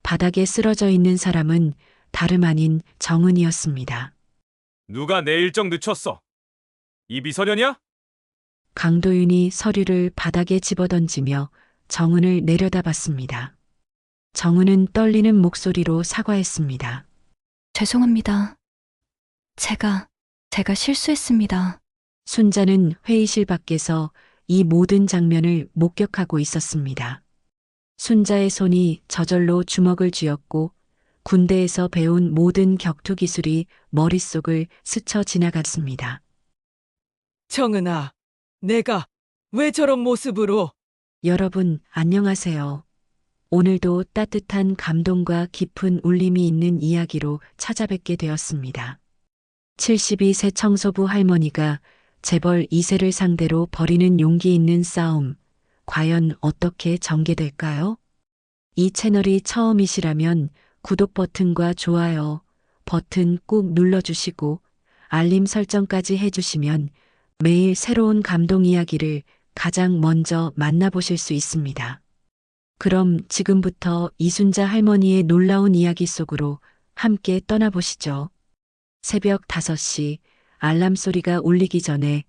바닥에 쓰러져 있는 사람은 다름 아닌 정은이었습니다. 누가 내 일정 늦췄어? 이 미소년이야? 강도윤이 서류를 바닥에 집어던지며 정은을 내려다봤습니다. 정은은 떨리는 목소리로 사과했습니다. 죄송합니다. 제가 실수했습니다. 순자는 회의실 밖에서 이 모든 장면을 목격하고 있었습니다. 순자의 손이 저절로 주먹을 쥐었고 군대에서 배운 모든 격투 기술이 머릿속을 스쳐 지나갔습니다. 정은아, 내가 왜 저런 모습으로? 여러분, 안녕하세요. 오늘도 따뜻한 감동과 깊은 울림이 있는 이야기로 찾아뵙게 되었습니다. 72세 청소부 할머니가 재벌 2세를 상대로 벌이는 용기 있는 싸움, 과연 어떻게 전개될까요? 이 채널이 처음이시라면 구독 버튼과 좋아요 버튼 꾹 눌러주시고 알림 설정까지 해주시면 매일 새로운 감동 이야기를 가장 먼저 만나보실 수 있습니다. 그럼 지금부터 이순자 할머니의 놀라운 이야기 속으로 함께 떠나보시죠. 새벽 5시 알람 소리가 울리기 전에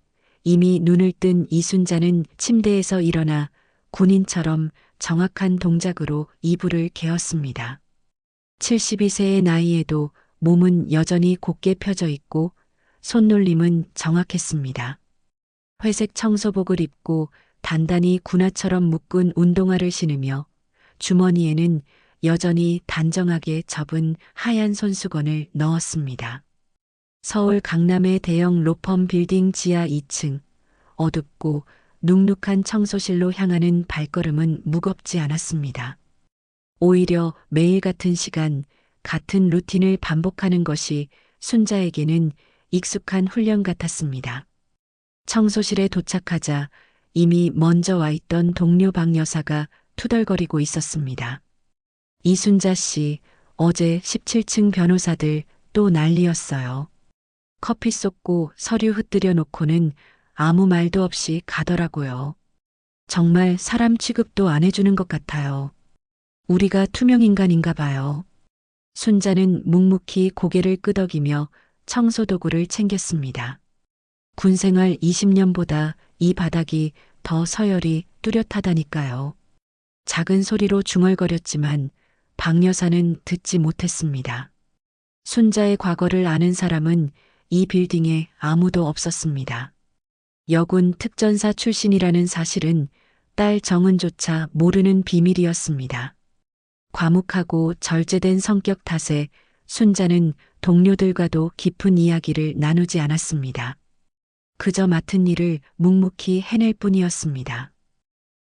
이미 눈을 뜬 이순자는 침대에서 일어나 군인처럼 정확한 동작으로 이불을 개었습니다. 72세의 나이에도 몸은 여전히 곧게 펴져 있고 손놀림은 정확했습니다. 회색 청소복을 입고 단단히 군화처럼 묶은 운동화를 신으며 주머니에는 여전히 단정하게 접은 하얀 손수건을 넣었습니다. 서울 강남의 대형 로펌 빌딩 지하 2층, 어둡고 눅눅한 청소실로 향하는 발걸음은 무겁지 않았습니다. 오히려 매일 같은 시간, 같은 루틴을 반복하는 것이 순자에게는 익숙한 훈련 같았습니다. 청소실에 도착하자 이미 먼저 와 있던 동료 박 여사가 투덜거리고 있었습니다. 이순자 씨, 어제 17층 변호사들 또 난리였어요. 커피 쏟고 서류 흩뜨려 놓고는 아무 말도 없이 가더라고요. 정말 사람 취급도 안 해주는 것 같아요. 우리가 투명인간인가 봐요. 순자는 묵묵히 고개를 끄덕이며 청소도구를 챙겼습니다. 군생활 20년보다 이 바닥이 더 서열이 뚜렷하다니까요. 작은 소리로 중얼거렸지만 박 여사는 듣지 못했습니다. 순자의 과거를 아는 사람은 이 빌딩에 아무도 없었습니다. 여군 특전사 출신이라는 사실은 딸 정은조차 모르는 비밀이었습니다. 과묵하고 절제된 성격 탓에 순자는 동료들과도 깊은 이야기를 나누지 않았습니다. 그저 맡은 일을 묵묵히 해낼 뿐이었습니다.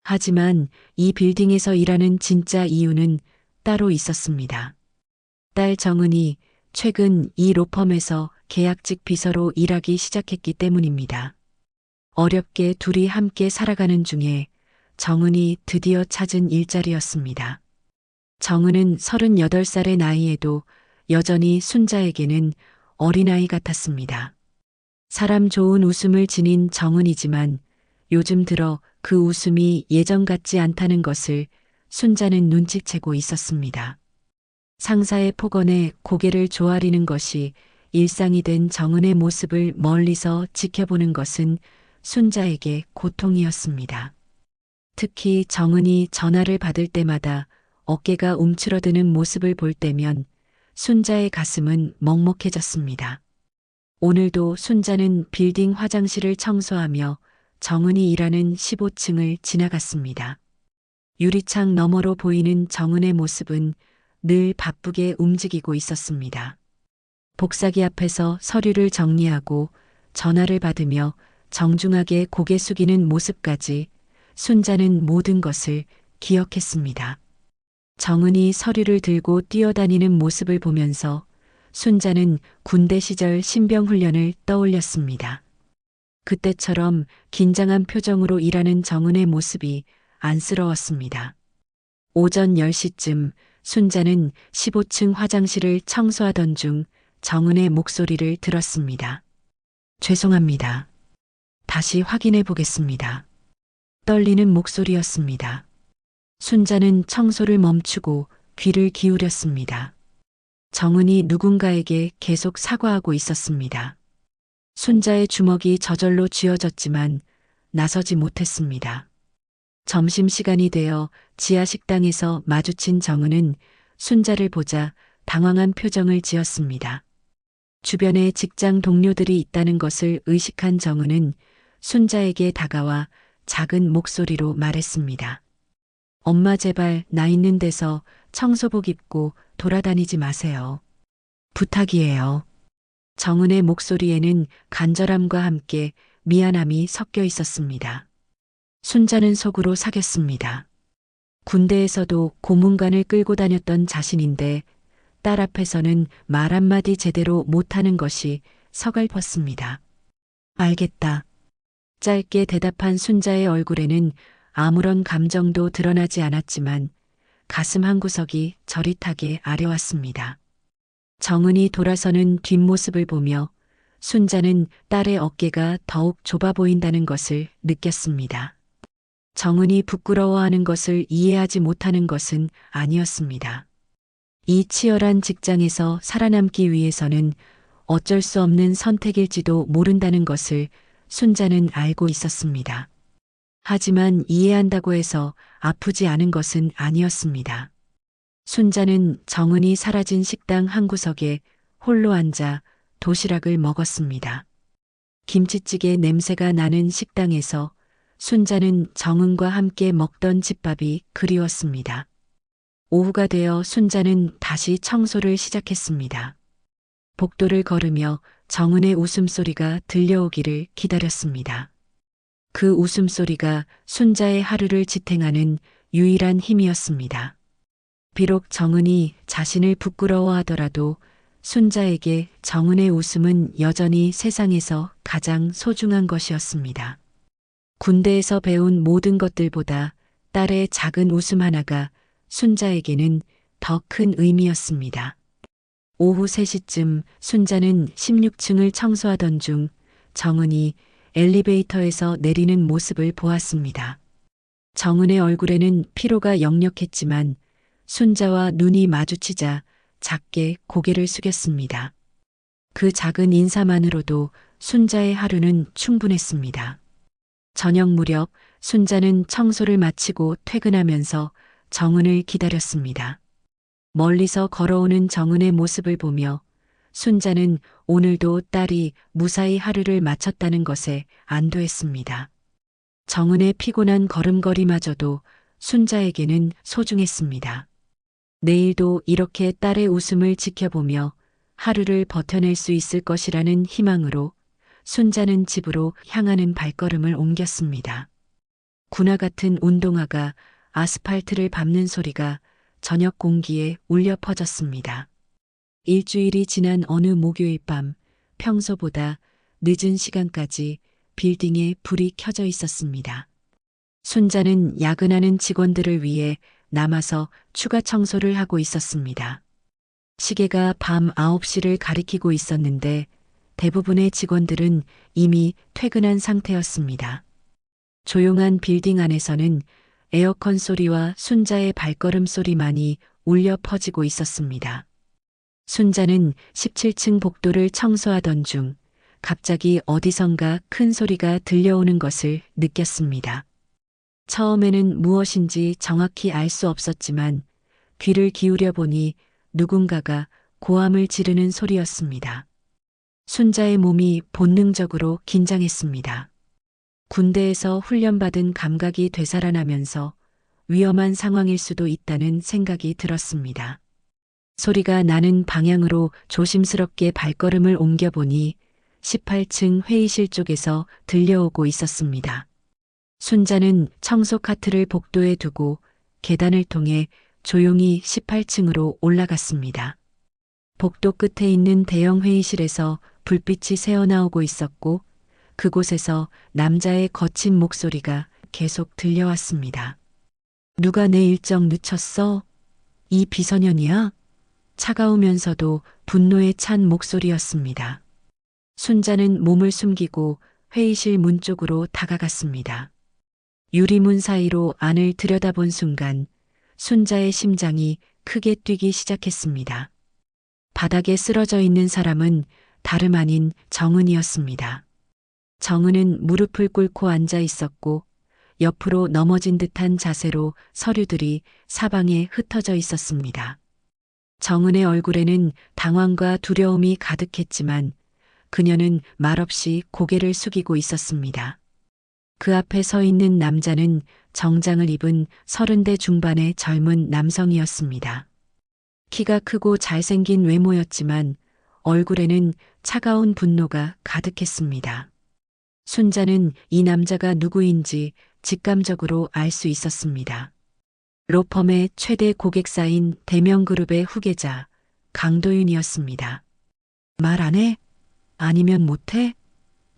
하지만 이 빌딩에서 일하는 진짜 이유는 따로 있었습니다. 딸 정은이 최근 이 로펌에서 계약직 비서로 일하기 시작했기 때문입니다. 어렵게 둘이 함께 살아가는 중에 정은이 드디어 찾은 일자리였습니다. 정은은 38살의 나이에도 여전히 순자에게는 어린아이 같았습니다. 사람 좋은 웃음을 지닌 정은이지만 요즘 들어 그 웃음이 예전 같지 않다는 것을 순자는 눈치채고 있었습니다. 상사의 폭언에 고개를 조아리는 것이 일상이 된 정은의 모습을 멀리서 지켜보는 것은 순자에게 고통이었습니다. 특히 정은이 전화를 받을 때마다 어깨가 움츠러드는 모습을 볼 때면 순자의 가슴은 먹먹해졌습니다. 오늘도 순자는 빌딩 화장실을 청소하며 정은이 일하는 15층을 지나갔습니다. 유리창 너머로 보이는 정은의 모습은 늘 바쁘게 움직이고 있었습니다. 복사기 앞에서 서류를 정리하고 전화를 받으며 정중하게 고개 숙이는 모습까지 순자는 모든 것을 기억했습니다. 정은이 서류를 들고 뛰어다니는 모습을 보면서 순자는 군대 시절 신병 훈련을 떠올렸습니다. 그때처럼 긴장한 표정으로 일하는 정은의 모습이 안쓰러웠습니다. 오전 10시쯤 순자는 15층 화장실을 청소하던 중 정은의 목소리를 들었습니다. 죄송합니다. 다시 확인해 보겠습니다. 떨리는 목소리였습니다. 순자는 청소를 멈추고 귀를 기울였습니다. 정은이 누군가에게 계속 사과하고 있었습니다. 순자의 주먹이 저절로 쥐어졌지만 나서지 못했습니다. 점심시간이 되어 지하 식당에서 마주친 정은은 순자를 보자 당황한 표정을 지었습니다. 주변에 직장 동료들이 있다는 것을 의식한 정은은 순자에게 다가와 작은 목소리로 말했습니다. 엄마 제발 나 있는 데서 청소복 입고 돌아다니지 마세요. 부탁이에요. 정은의 목소리에는 간절함과 함께 미안함이 섞여 있었습니다. 순자는 속으로 사겼습니다. 군대에서도 고문관을 끌고 다녔던 자신인데 딸 앞에서는 말 한마디 제대로 못하는 것이 서글펐습니다. 알겠다. 짧게 대답한 순자의 얼굴에는 아무런 감정도 드러나지 않았지만 가슴 한구석이 저릿하게 아려왔습니다. 정은이 돌아서는 뒷모습을 보며 순자는 딸의 어깨가 더욱 좁아 보인다는 것을 느꼈습니다. 정은이 부끄러워하는 것을 이해하지 못하는 것은 아니었습니다. 이 치열한 직장에서 살아남기 위해서는 어쩔 수 없는 선택일지도 모른다는 것을 순자는 알고 있었습니다. 하지만 이해한다고 해서 아프지 않은 것은 아니었습니다. 순자는 정은이 사라진 식당 한 구석에 홀로 앉아 도시락을 먹었습니다. 김치찌개 냄새가 나는 식당에서 순자는 정은과 함께 먹던 집밥이 그리웠습니다. 오후가 되어 순자는 다시 청소를 시작했습니다. 복도를 걸으며 정은의 웃음소리가 들려오기를 기다렸습니다. 그 웃음소리가 순자의 하루를 지탱하는 유일한 힘이었습니다. 비록 정은이 자신을 부끄러워하더라도 순자에게 정은의 웃음은 여전히 세상에서 가장 소중한 것이었습니다. 군대에서 배운 모든 것들보다 딸의 작은 웃음 하나가 순자에게는 더 큰 의미였습니다. 오후 3시쯤 순자는 16층을 청소하던 중 정은이 엘리베이터에서 내리는 모습을 보았습니다. 정은의 얼굴에는 피로가 역력했지만 순자와 눈이 마주치자 작게 고개를 숙였습니다. 그 작은 인사만으로도 순자의 하루는 충분했습니다. 저녁 무렵 순자는 청소를 마치고 퇴근하면서 정은을 기다렸습니다. 멀리서 걸어오는 정은의 모습을 보며 순자는 오늘도 딸이 무사히 하루를 마쳤다는 것에 안도했습니다. 정은의 피곤한 걸음걸이마저도 순자에게는 소중했습니다. 내일도 이렇게 딸의 웃음을 지켜보며 하루를 버텨낼 수 있을 것이라는 희망으로 순자는 집으로 향하는 발걸음을 옮겼습니다. 군화 같은 운동화가 아스팔트를 밟는 소리가 저녁 공기에 울려 퍼졌습니다. 일주일이 지난 어느 목요일 밤 평소보다 늦은 시간까지 빌딩에 불이 켜져 있었습니다. 순자는 야근하는 직원들을 위해 남아서 추가 청소를 하고 있었습니다. 시계가 밤 9시를 가리키고 있었는데 대부분의 직원들은 이미 퇴근한 상태였습니다. 조용한 빌딩 안에서는 에어컨 소리와 순자의 발걸음 소리만이 울려 퍼지고 있었습니다. 순자는 17층 복도를 청소하던 중 갑자기 어디선가 큰 소리가 들려오는 것을 느꼈습니다. 처음에는 무엇인지 정확히 알 수 없었지만 귀를 기울여 보니 누군가가 고함을 지르는 소리였습니다. 순자의 몸이 본능적으로 긴장했습니다. 군대에서 훈련받은 감각이 되살아나면서 위험한 상황일 수도 있다는 생각이 들었습니다. 소리가 나는 방향으로 조심스럽게 발걸음을 옮겨보니 18층 회의실 쪽에서 들려오고 있었습니다. 순자는 청소 카트를 복도에 두고 계단을 통해 조용히 18층으로 올라갔습니다. 복도 끝에 있는 대형 회의실에서 불빛이 새어나오고 있었고 그곳에서 남자의 거친 목소리가 계속 들려왔습니다. 누가 내 일정 늦췄어? 이 비서년이야? 차가우면서도 분노에 찬 목소리였습니다. 순자는 몸을 숨기고 회의실 문 쪽으로 다가갔습니다. 유리문 사이로 안을 들여다본 순간 순자의 심장이 크게 뛰기 시작했습니다. 바닥에 쓰러져 있는 사람은 다름 아닌 정은이었습니다. 정은은 무릎을 꿇고 앉아 있었고 옆으로 넘어진 듯한 자세로 서류들이 사방에 흩어져 있었습니다. 정은의 얼굴에는 당황과 두려움이 가득했지만 그녀는 말없이 고개를 숙이고 있었습니다. 그 앞에 서 있는 남자는 정장을 입은 30대 중반의 젊은 남성이었습니다. 키가 크고 잘생긴 외모였지만 얼굴에는 차가운 분노가 가득했습니다. 순자는 이 남자가 누구인지 직감적으로 알 수 있었습니다. 로펌의 최대 고객사인 대명그룹의 후계자 강도윤이었습니다. 말 안 해? 아니면 못해?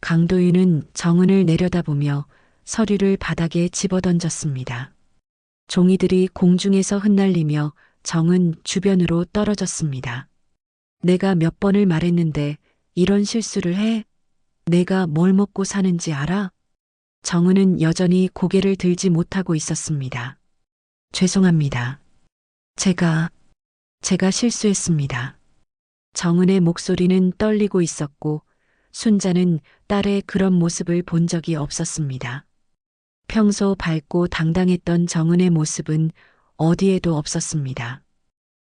강도윤은 정은을 내려다보며 서류를 바닥에 집어던졌습니다. 종이들이 공중에서 흩날리며 정은 주변으로 떨어졌습니다. 내가 몇 번을 말했는데 이런 실수를 해? 내가 뭘 먹고 사는지 알아? 정은은 여전히 고개를 들지 못하고 있었습니다. 죄송합니다. 제가 실수했습니다. 정은의 목소리는 떨리고 있었고 순자는 딸의 그런 모습을 본 적이 없었습니다. 평소 밝고 당당했던 정은의 모습은 어디에도 없었습니다.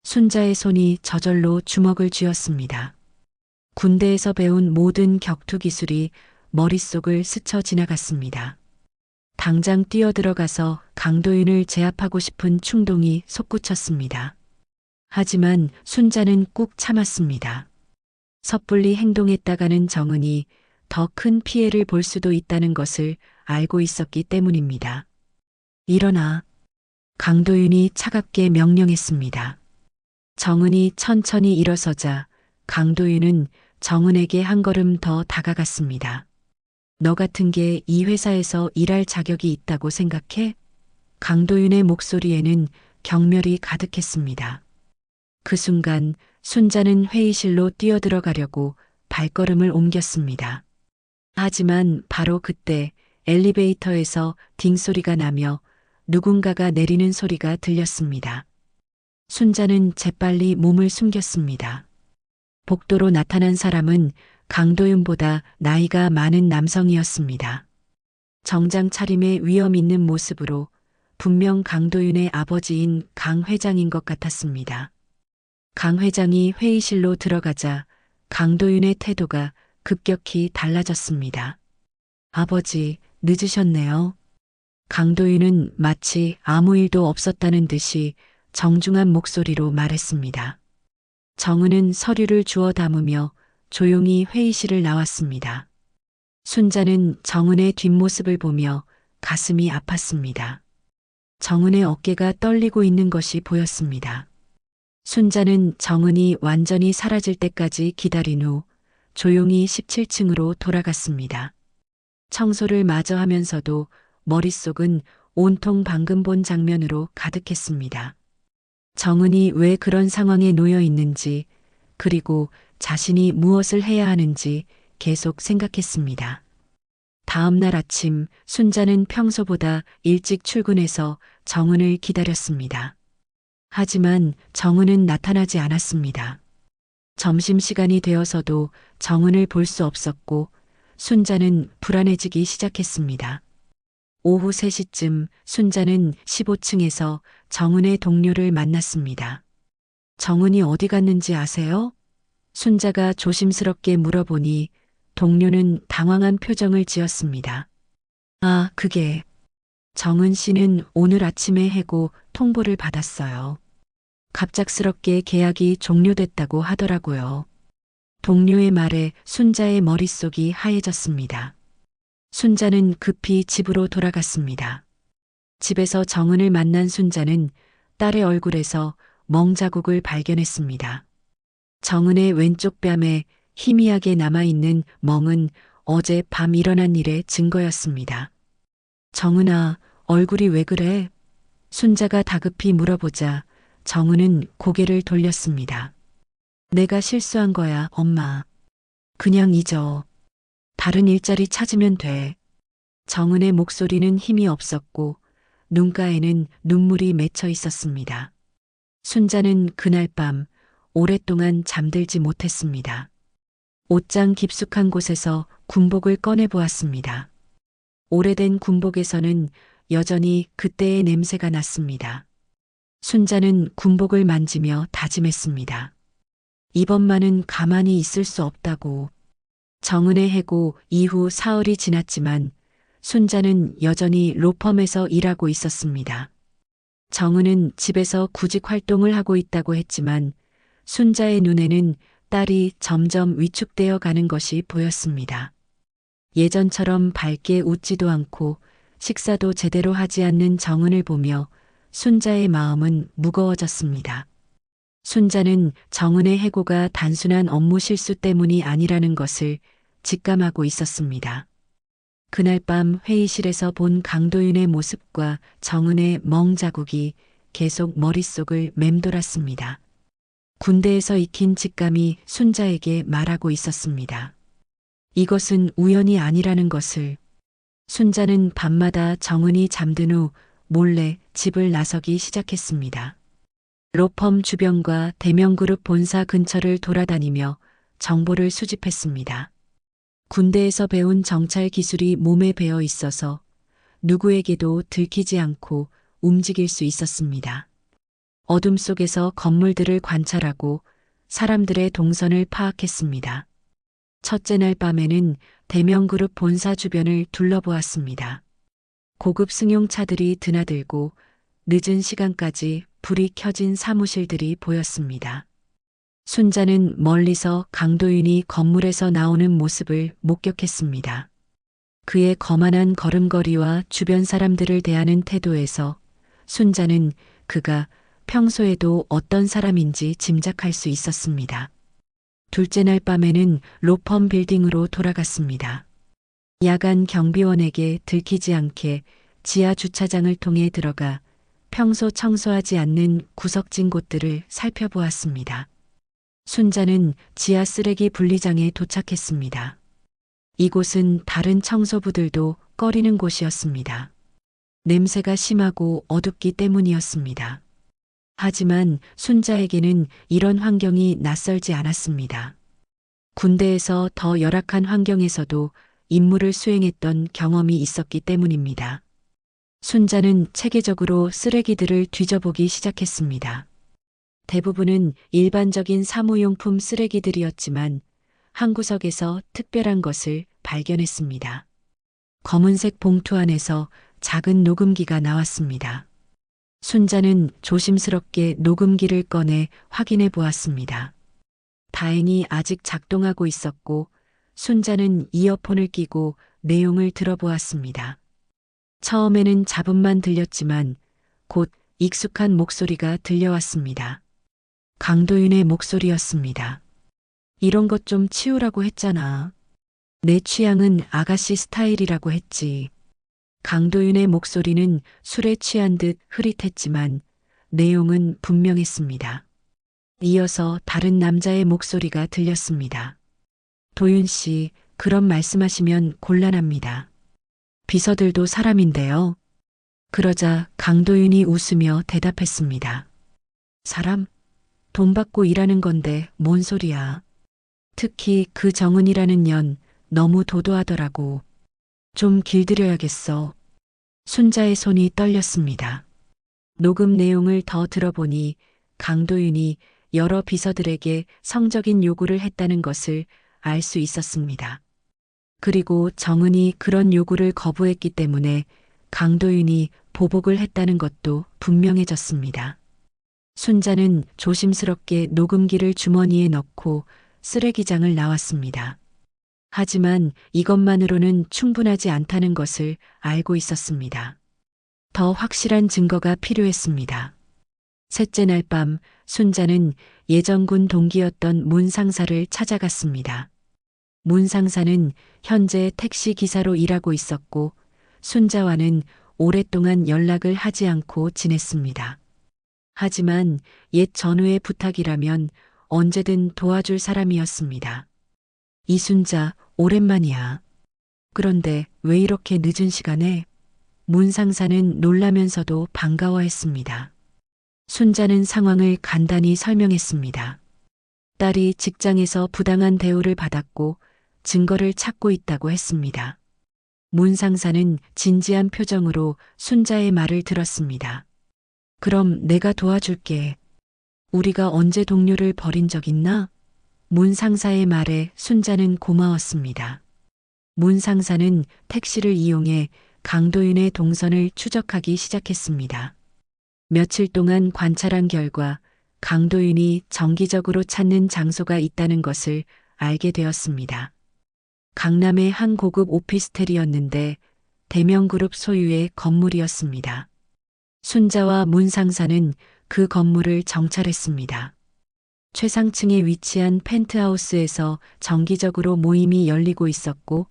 순자의 손이 저절로 주먹을 쥐었습니다. 군대에서 배운 모든 격투 기술이 머릿속을 스쳐 지나갔습니다. 당장 뛰어들어가서 강도윤을 제압하고 싶은 충동이 솟구쳤습니다. 하지만 순자는 꾹 참았습니다. 섣불리 행동했다가는 정은이 더 큰 피해를 볼 수도 있다는 것을 알고 있었기 때문입니다. 일어나. 강도윤이 차갑게 명령했습니다. 정은이 천천히 일어서자 강도윤은 정은에게 한 걸음 더 다가갔습니다. 너 같은 게 이 회사에서 일할 자격이 있다고 생각해? 강도윤의 목소리에는 경멸이 가득했습니다. 그 순간 순자는 회의실로 뛰어들어가려고 발걸음을 옮겼습니다. 하지만 바로 그때 엘리베이터에서 딩소리가 나며 누군가가 내리는 소리가 들렸습니다. 순자는 재빨리 몸을 숨겼습니다. 복도로 나타난 사람은 강도윤보다 나이가 많은 남성이었습니다. 정장 차림의 위험 있는 모습으로 분명 강도윤의 아버지인 강 회장인 것 같았습니다. 강 회장이 회의실로 들어가자 강도윤의 태도가 급격히 달라졌습니다. 아버지, 늦으셨네요. 강도윤은 마치 아무 일도 없었다는 듯이 정중한 목소리로 말했습니다. 정은은 서류를 주워 담으며 조용히 회의실을 나왔습니다. 순자는 정은의 뒷모습을 보며 가슴이 아팠습니다. 정은의 어깨가 떨리고 있는 것이 보였습니다. 순자는 정은이 완전히 사라질 때까지 기다린 후 조용히 17층으로 돌아갔습니다. 청소를 마저 하면서도 머릿속은 온통 방금 본 장면으로 가득했습니다. 정은이 왜 그런 상황에 놓여 있는지, 그리고 자신이 무엇을 해야 하는지 계속 생각했습니다. 다음 날 아침 순자는 평소보다 일찍 출근해서 정은을 기다렸습니다. 하지만 정은은 나타나지 않았습니다. 점심시간이 되어서도 정은을 볼 수 없었고 순자는 불안해지기 시작했습니다. 오후 3시쯤 순자는 15층에서 정은의 동료를 만났습니다. 정은이 어디 갔는지 아세요? 순자가 조심스럽게 물어보니 동료는 당황한 표정을 지었습니다. 아, 그게. 정은 씨는 오늘 아침에 해고 통보를 받았어요. 갑작스럽게 계약이 종료됐다고 하더라고요. 동료의 말에 순자의 머릿속이 하얘졌습니다. 순자는 급히 집으로 돌아갔습니다. 집에서 정은을 만난 순자는 딸의 얼굴에서 멍자국을 발견했습니다. 정은의 왼쪽 뺨에 희미하게 남아있는 멍은 어제 밤 일어난 일의 증거였습니다. 정은아, 얼굴이 왜 그래? 순자가 다급히 물어보자 정은은 고개를 돌렸습니다. 내가 실수한 거야, 엄마. 그냥 잊어. 다른 일자리 찾으면 돼. 정은의 목소리는 힘이 없었고 눈가에는 눈물이 맺혀 있었습니다. 순자는 그날 밤 오랫동안 잠들지 못했습니다. 옷장 깊숙한 곳에서 군복을 꺼내 보았습니다. 오래된 군복에서는 여전히 그때의 냄새가 났습니다. 순자는 군복을 만지며 다짐했습니다. 이번만은 가만히 있을 수 없다고. 정은의 해고 이후 사흘이 지났지만 순자는 여전히 로펌에서 일하고 있었습니다. 정은은 집에서 구직 활동을 하고 있다고 했지만 순자의 눈에는 딸이 점점 위축되어 가는 것이 보였습니다. 예전처럼 밝게 웃지도 않고 식사도 제대로 하지 않는 정은을 보며 순자의 마음은 무거워졌습니다. 순자는 정은의 해고가 단순한 업무 실수 때문이 아니라는 것을 직감하고 있었습니다. 그날 밤 회의실에서 본 강도윤의 모습과 정은의 멍 자국이 계속 머릿속을 맴돌았습니다. 군대에서 익힌 직감이 순자에게 말하고 있었습니다. 이것은 우연이 아니라는 것을. 순자는 밤마다 정은이 잠든 후 몰래 집을 나서기 시작했습니다. 로펌 주변과 대명그룹 본사 근처를 돌아다니며 정보를 수집했습니다. 군대에서 배운 정찰 기술이 몸에 배어 있어서 누구에게도 들키지 않고 움직일 수 있었습니다. 어둠 속에서 건물들을 관찰하고 사람들의 동선을 파악했습니다. 첫째 날 밤에는 대명그룹 본사 주변을 둘러보았습니다. 고급 승용차들이 드나들고 늦은 시간까지 불이 켜진 사무실들이 보였습니다. 순자는 멀리서 강도윤이 건물에서 나오는 모습을 목격했습니다. 그의 거만한 걸음걸이와 주변 사람들을 대하는 태도에서 순자는 그가 평소에도 어떤 사람인지 짐작할 수 있었습니다. 둘째 날 밤에는 로펌 빌딩으로 돌아갔습니다. 야간 경비원에게 들키지 않게 지하 주차장을 통해 들어가 평소 청소하지 않는 구석진 곳들을 살펴보았습니다. 순자는 지하 쓰레기 분리장에 도착했습니다. 이곳은 다른 청소부들도 꺼리는 곳이었습니다. 냄새가 심하고 어둡기 때문이었습니다. 하지만 순자에게는 이런 환경이 낯설지 않았습니다. 군대에서 더 열악한 환경에서도 임무를 수행했던 경험이 있었기 때문입니다. 순자는 체계적으로 쓰레기들을 뒤져보기 시작했습니다. 대부분은 일반적인 사무용품 쓰레기들이었지만 한 구석에서 특별한 것을 발견했습니다. 검은색 봉투 안에서 작은 녹음기가 나왔습니다. 순자는 조심스럽게 녹음기를 꺼내 확인해 보았습니다. 다행히 아직 작동하고 있었고 순자는 이어폰을 끼고 내용을 들어보았습니다. 처음에는 잡음만 들렸지만 곧 익숙한 목소리가 들려왔습니다. 강도윤의 목소리였습니다. 이런 것 좀 치우라고 했잖아. 내 취향은 아가씨 스타일이라고 했지. 강도윤의 목소리는 술에 취한 듯 흐릿했지만 내용은 분명했습니다. 이어서 다른 남자의 목소리가 들렸습니다. 도윤 씨, 그런 말씀하시면 곤란합니다. 비서들도 사람인데요. 그러자 강도윤이 웃으며 대답했습니다. 사람? 돈 받고 일하는 건데 뭔 소리야. 특히 그 정은이라는 년 너무 도도하더라고. 좀 길들여야겠어. 순자의 손이 떨렸습니다. 녹음 내용을 더 들어보니 강도윤이 여러 비서들에게 성적인 요구를 했다는 것을 알 수 있었습니다. 그리고 정은이 그런 요구를 거부했기 때문에 강도윤이 보복을 했다는 것도 분명해졌습니다. 순자는 조심스럽게 녹음기를 주머니에 넣고 쓰레기장을 나왔습니다. 하지만 이것만으로는 충분하지 않다는 것을 알고 있었습니다. 더 확실한 증거가 필요했습니다. 셋째 날 밤 순자는 예전군 동기였던 문 상사를 찾아갔습니다. 문 상사는 현재 택시 기사로 일하고 있었고 순자와는 오랫동안 연락을 하지 않고 지냈습니다. 하지만 옛 전우의 부탁이라면 언제든 도와줄 사람이었습니다. 이순자, 오랜만이야. 그런데 왜 이렇게 늦은 시간에? 문 상사는 놀라면서도 반가워했습니다. 순자는 상황을 간단히 설명했습니다. 딸이 직장에서 부당한 대우를 받았고 증거를 찾고 있다고 했습니다. 문 상사는 진지한 표정으로 순자의 말을 들었습니다. 그럼 내가 도와줄게. 우리가 언제 동료를 버린 적 있나? 문 상사의 말에 순자는 고마웠습니다. 문 상사는 택시를 이용해 강도윤의 동선을 추적하기 시작했습니다. 며칠 동안 관찰한 결과 강도윤이 정기적으로 찾는 장소가 있다는 것을 알게 되었습니다. 강남의 한 고급 오피스텔이었는데 대명그룹 소유의 건물이었습니다. 순자와 문 상사는 그 건물을 정찰했습니다. 최상층에 위치한 펜트하우스에서 정기적으로 모임이 열리고 있었고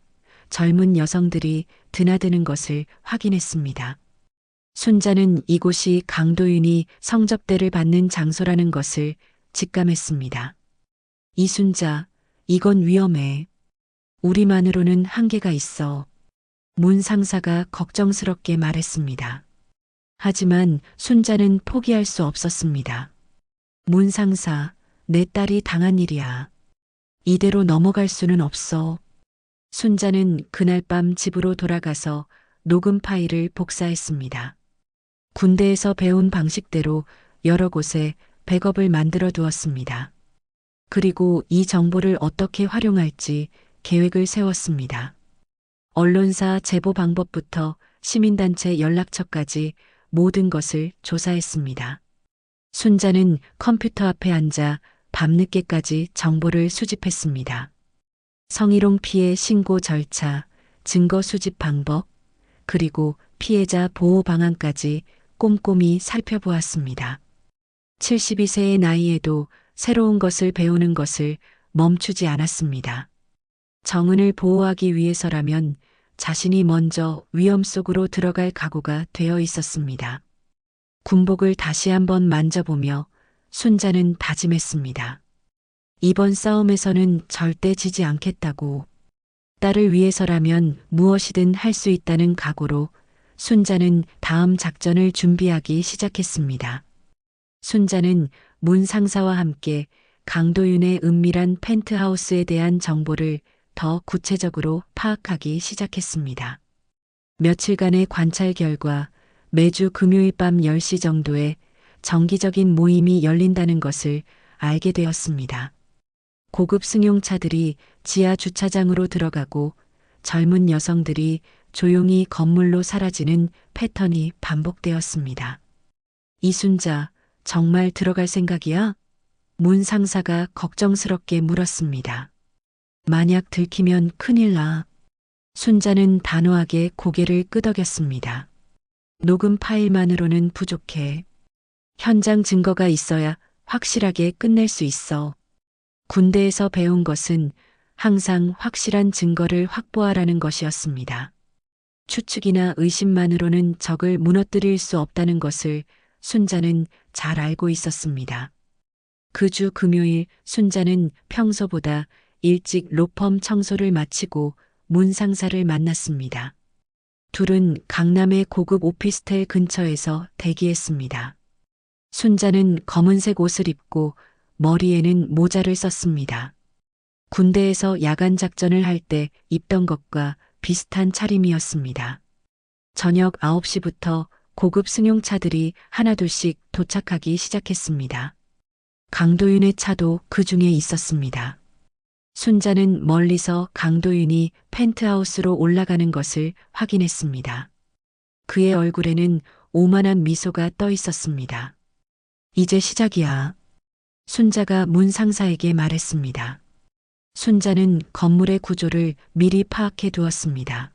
젊은 여성들이 드나드는 것을 확인했습니다. 순자는 이곳이 강도윤이 성접대를 받는 장소라는 것을 직감했습니다. 이순자, 이건 위험해. 우리만으로는 한계가 있어. 문 상사가 걱정스럽게 말했습니다. 하지만 순자는 포기할 수 없었습니다. 문 상사, 내 딸이 당한 일이야. 이대로 넘어갈 수는 없어. 순자는 그날 밤 집으로 돌아가서 녹음 파일을 복사했습니다. 군대에서 배운 방식대로 여러 곳에 백업을 만들어 두었습니다. 그리고 이 정보를 어떻게 활용할지 계획을 세웠습니다. 언론사 제보 방법부터 시민단체 연락처까지 모든 것을 조사했습니다. 순자는 컴퓨터 앞에 앉아 밤늦게까지 정보를 수집했습니다. 성희롱 피해 신고 절차, 증거 수집 방법, 그리고 피해자 보호 방안까지 꼼꼼히 살펴보았습니다. 72세의 나이에도 새로운 것을 배우는 것을 멈추지 않았습니다. 정은을 보호하기 위해서라면 자신이 먼저 위험 속으로 들어갈 각오가 되어 있었습니다. 군복을 다시 한번 만져보며 순자는 다짐했습니다. 이번 싸움에서는 절대 지지 않겠다고. 딸을 위해서라면 무엇이든 할 수 있다는 각오로 순자는 다음 작전을 준비하기 시작했습니다. 순자는 문 상사와 함께 강도윤의 은밀한 펜트하우스에 대한 정보를 더 구체적으로 파악하기 시작했습니다. 며칠간의 관찰 결과 매주 금요일 밤 10시 정도에 정기적인 모임이 열린다는 것을 알게 되었습니다. 고급 승용차들이 지하 주차장으로 들어가고 젊은 여성들이 조용히 건물로 사라지는 패턴이 반복되었습니다. 이순자, 정말 들어갈 생각이야? 문 상사가 걱정스럽게 물었습니다. 만약 들키면 큰일 나. 순자는 단호하게 고개를 끄덕였습니다. 녹음 파일만으로는 부족해. 현장 증거가 있어야 확실하게 끝낼 수 있어. 군대에서 배운 것은 항상 확실한 증거를 확보하라는 것이었습니다. 추측이나 의심만으로는 적을 무너뜨릴 수 없다는 것을 순자는 잘 알고 있었습니다. 그 주 금요일 순자는 평소보다 일찍 로펌 청소를 마치고 문 상사를 만났습니다. 둘은 강남의 고급 오피스텔 근처에서 대기했습니다. 순자는 검은색 옷을 입고 머리에는 모자를 썼습니다. 군대에서 야간 작전을 할 때 입던 것과 비슷한 차림이었습니다. 저녁 9시부터 고급 승용차들이 하나둘씩 도착하기 시작했습니다. 강도윤의 차도 그 중에 있었습니다. 순자는 멀리서 강도윤이 펜트하우스로 올라가는 것을 확인했습니다. 그의 얼굴에는 오만한 미소가 떠 있었습니다. 이제 시작이야. 순자가 문 상사에게 말했습니다. 순자는 건물의 구조를 미리 파악해 두었습니다.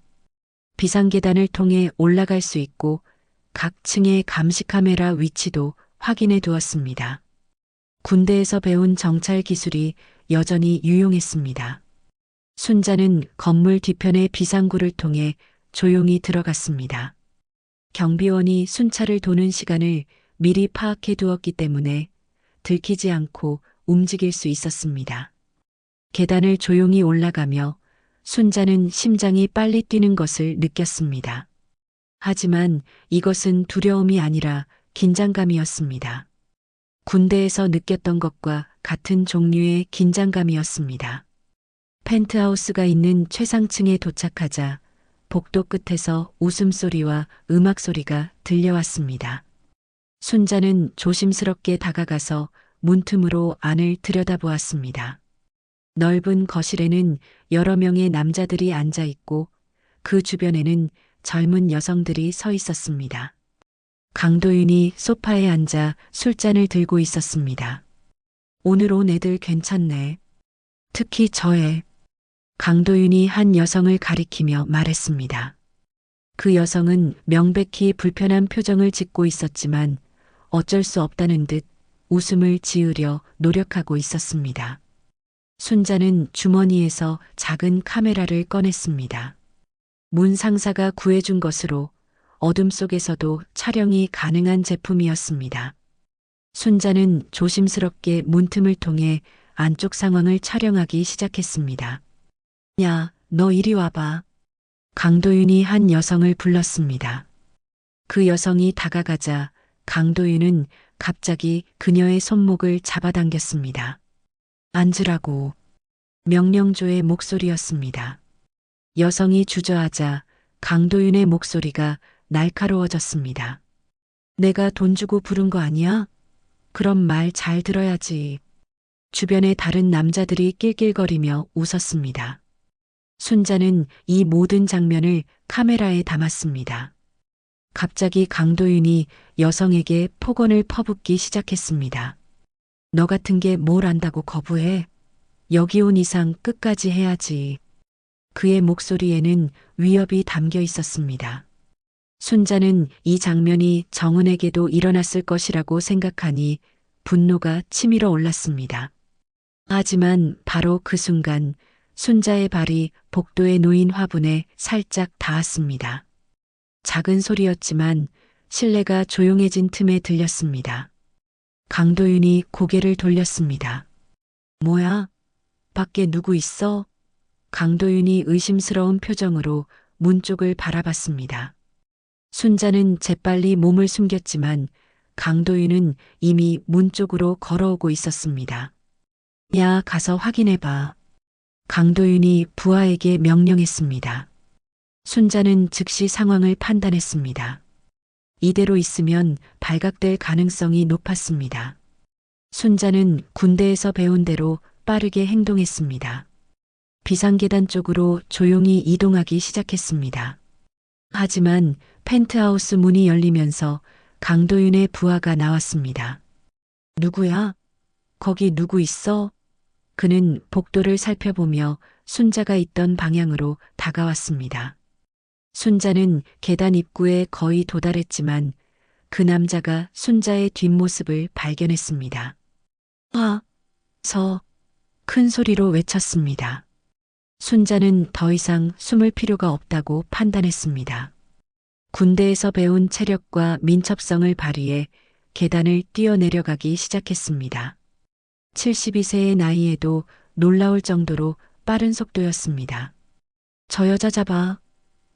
비상계단을 통해 올라갈 수 있고 각 층의 감시 카메라 위치도 확인해 두었습니다. 군대에서 배운 정찰 기술이 여전히 유용했습니다. 순자는 건물 뒤편의 비상구를 통해 조용히 들어갔습니다. 경비원이 순찰을 도는 시간을 미리 파악해 두었기 때문에 들키지 않고 움직일 수 있었습니다. 계단을 조용히 올라가며 순자는 심장이 빨리 뛰는 것을 느꼈습니다. 하지만 이것은 두려움이 아니라 긴장감이었습니다. 군대에서 느꼈던 것과 같은 종류의 긴장감이었습니다. 펜트하우스가 있는 최상층에 도착하자 복도 끝에서 웃음소리와 음악소리가 들려왔습니다. 순자는 조심스럽게 다가가서 문틈으로 안을 들여다보았습니다. 넓은 거실에는 여러 명의 남자들이 앉아 있고 그 주변에는 젊은 여성들이 서 있었습니다. 강도윤이 소파에 앉아 술잔을 들고 있었습니다. 오늘 온 애들 괜찮네. 특히 저 애. 강도윤이 한 여성을 가리키며 말했습니다. 그 여성은 명백히 불편한 표정을 짓고 있었지만 어쩔 수 없다는 듯 웃음을 지으려 노력하고 있었습니다. 순자는 주머니에서 작은 카메라를 꺼냈습니다. 문 상사가 구해준 것으로 어둠 속에서도 촬영이 가능한 제품이었습니다. 순자는 조심스럽게 문틈을 통해 안쪽 상황을 촬영하기 시작했습니다. 야, 너 이리 와봐. 강도윤이 한 여성을 불렀습니다. 그 여성이 다가가자 강도윤은 갑자기 그녀의 손목을 잡아당겼습니다. 앉으라고. 명령조의 목소리였습니다. 여성이 주저하자 강도윤의 목소리가 날카로워졌습니다. 내가 돈 주고 부른 거 아니야? 그럼 말 잘 들어야지. 주변의 다른 남자들이 낄낄거리며 웃었습니다. 순자는 이 모든 장면을 카메라에 담았습니다. 갑자기 강도윤이 여성에게 폭언을 퍼붓기 시작했습니다. 너 같은 게 뭘 안다고 거부해? 여기 온 이상 끝까지 해야지. 그의 목소리에는 위협이 담겨 있었습니다. 순자는 이 장면이 정은에게도 일어났을 것이라고 생각하니 분노가 치밀어 올랐습니다. 하지만 바로 그 순간 순자의 발이 복도에 놓인 화분에 살짝 닿았습니다. 작은 소리였지만 실내가 조용해진 틈에 들렸습니다. 강도윤이 고개를 돌렸습니다. 뭐야? 밖에 누구 있어? 강도윤이 의심스러운 표정으로 문 쪽을 바라봤습니다. 순자는 재빨리 몸을 숨겼지만 강도윤은 이미 문 쪽으로 걸어오고 있었습니다. 야, 가서 확인해봐. 강도윤이 부하에게 명령했습니다. 순자는 즉시 상황을 판단했습니다. 이대로 있으면 발각될 가능성이 높았습니다. 순자는 군대에서 배운 대로 빠르게 행동했습니다. 비상계단 쪽으로 조용히 이동하기 시작했습니다. 하지만 펜트하우스 문이 열리면서 강도윤의 부하가 나왔습니다. 누구야? 거기 누구 있어? 그는 복도를 살펴보며 순자가 있던 방향으로 다가왔습니다. 순자는 계단 입구에 거의 도달했지만 그 남자가 순자의 뒷모습을 발견했습니다. 큰 소리로 외쳤습니다. 순자는 더 이상 숨을 필요가 없다고 판단했습니다. 군대에서 배운 체력과 민첩성을 발휘해 계단을 뛰어내려가기 시작했습니다. 72세의 나이에도 놀라울 정도로 빠른 속도였습니다. 저 여자 잡아.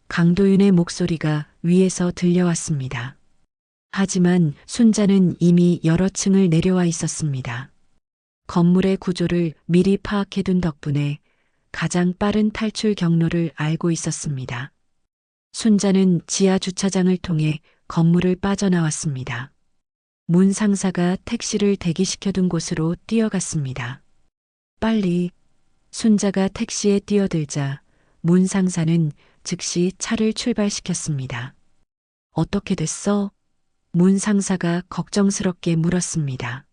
강도윤의 목소리가 위에서 들려왔습니다. 하지만 순자는 이미 여러 층을 내려와 있었습니다. 건물의 구조를 미리 파악해둔 덕분에 가장 빠른 탈출 경로를 알고 있었습니다. 순자는 지하 주차장을 통해 건물을 빠져나왔습니다. 문 상사가 택시를 대기시켜둔 곳으로 뛰어갔습니다. 빨리. 순자가 택시에 뛰어들자 문 상사는 즉시 차를 출발시켰습니다. 어떻게 됐어? 문 상사가 걱정스럽게 물었습니다.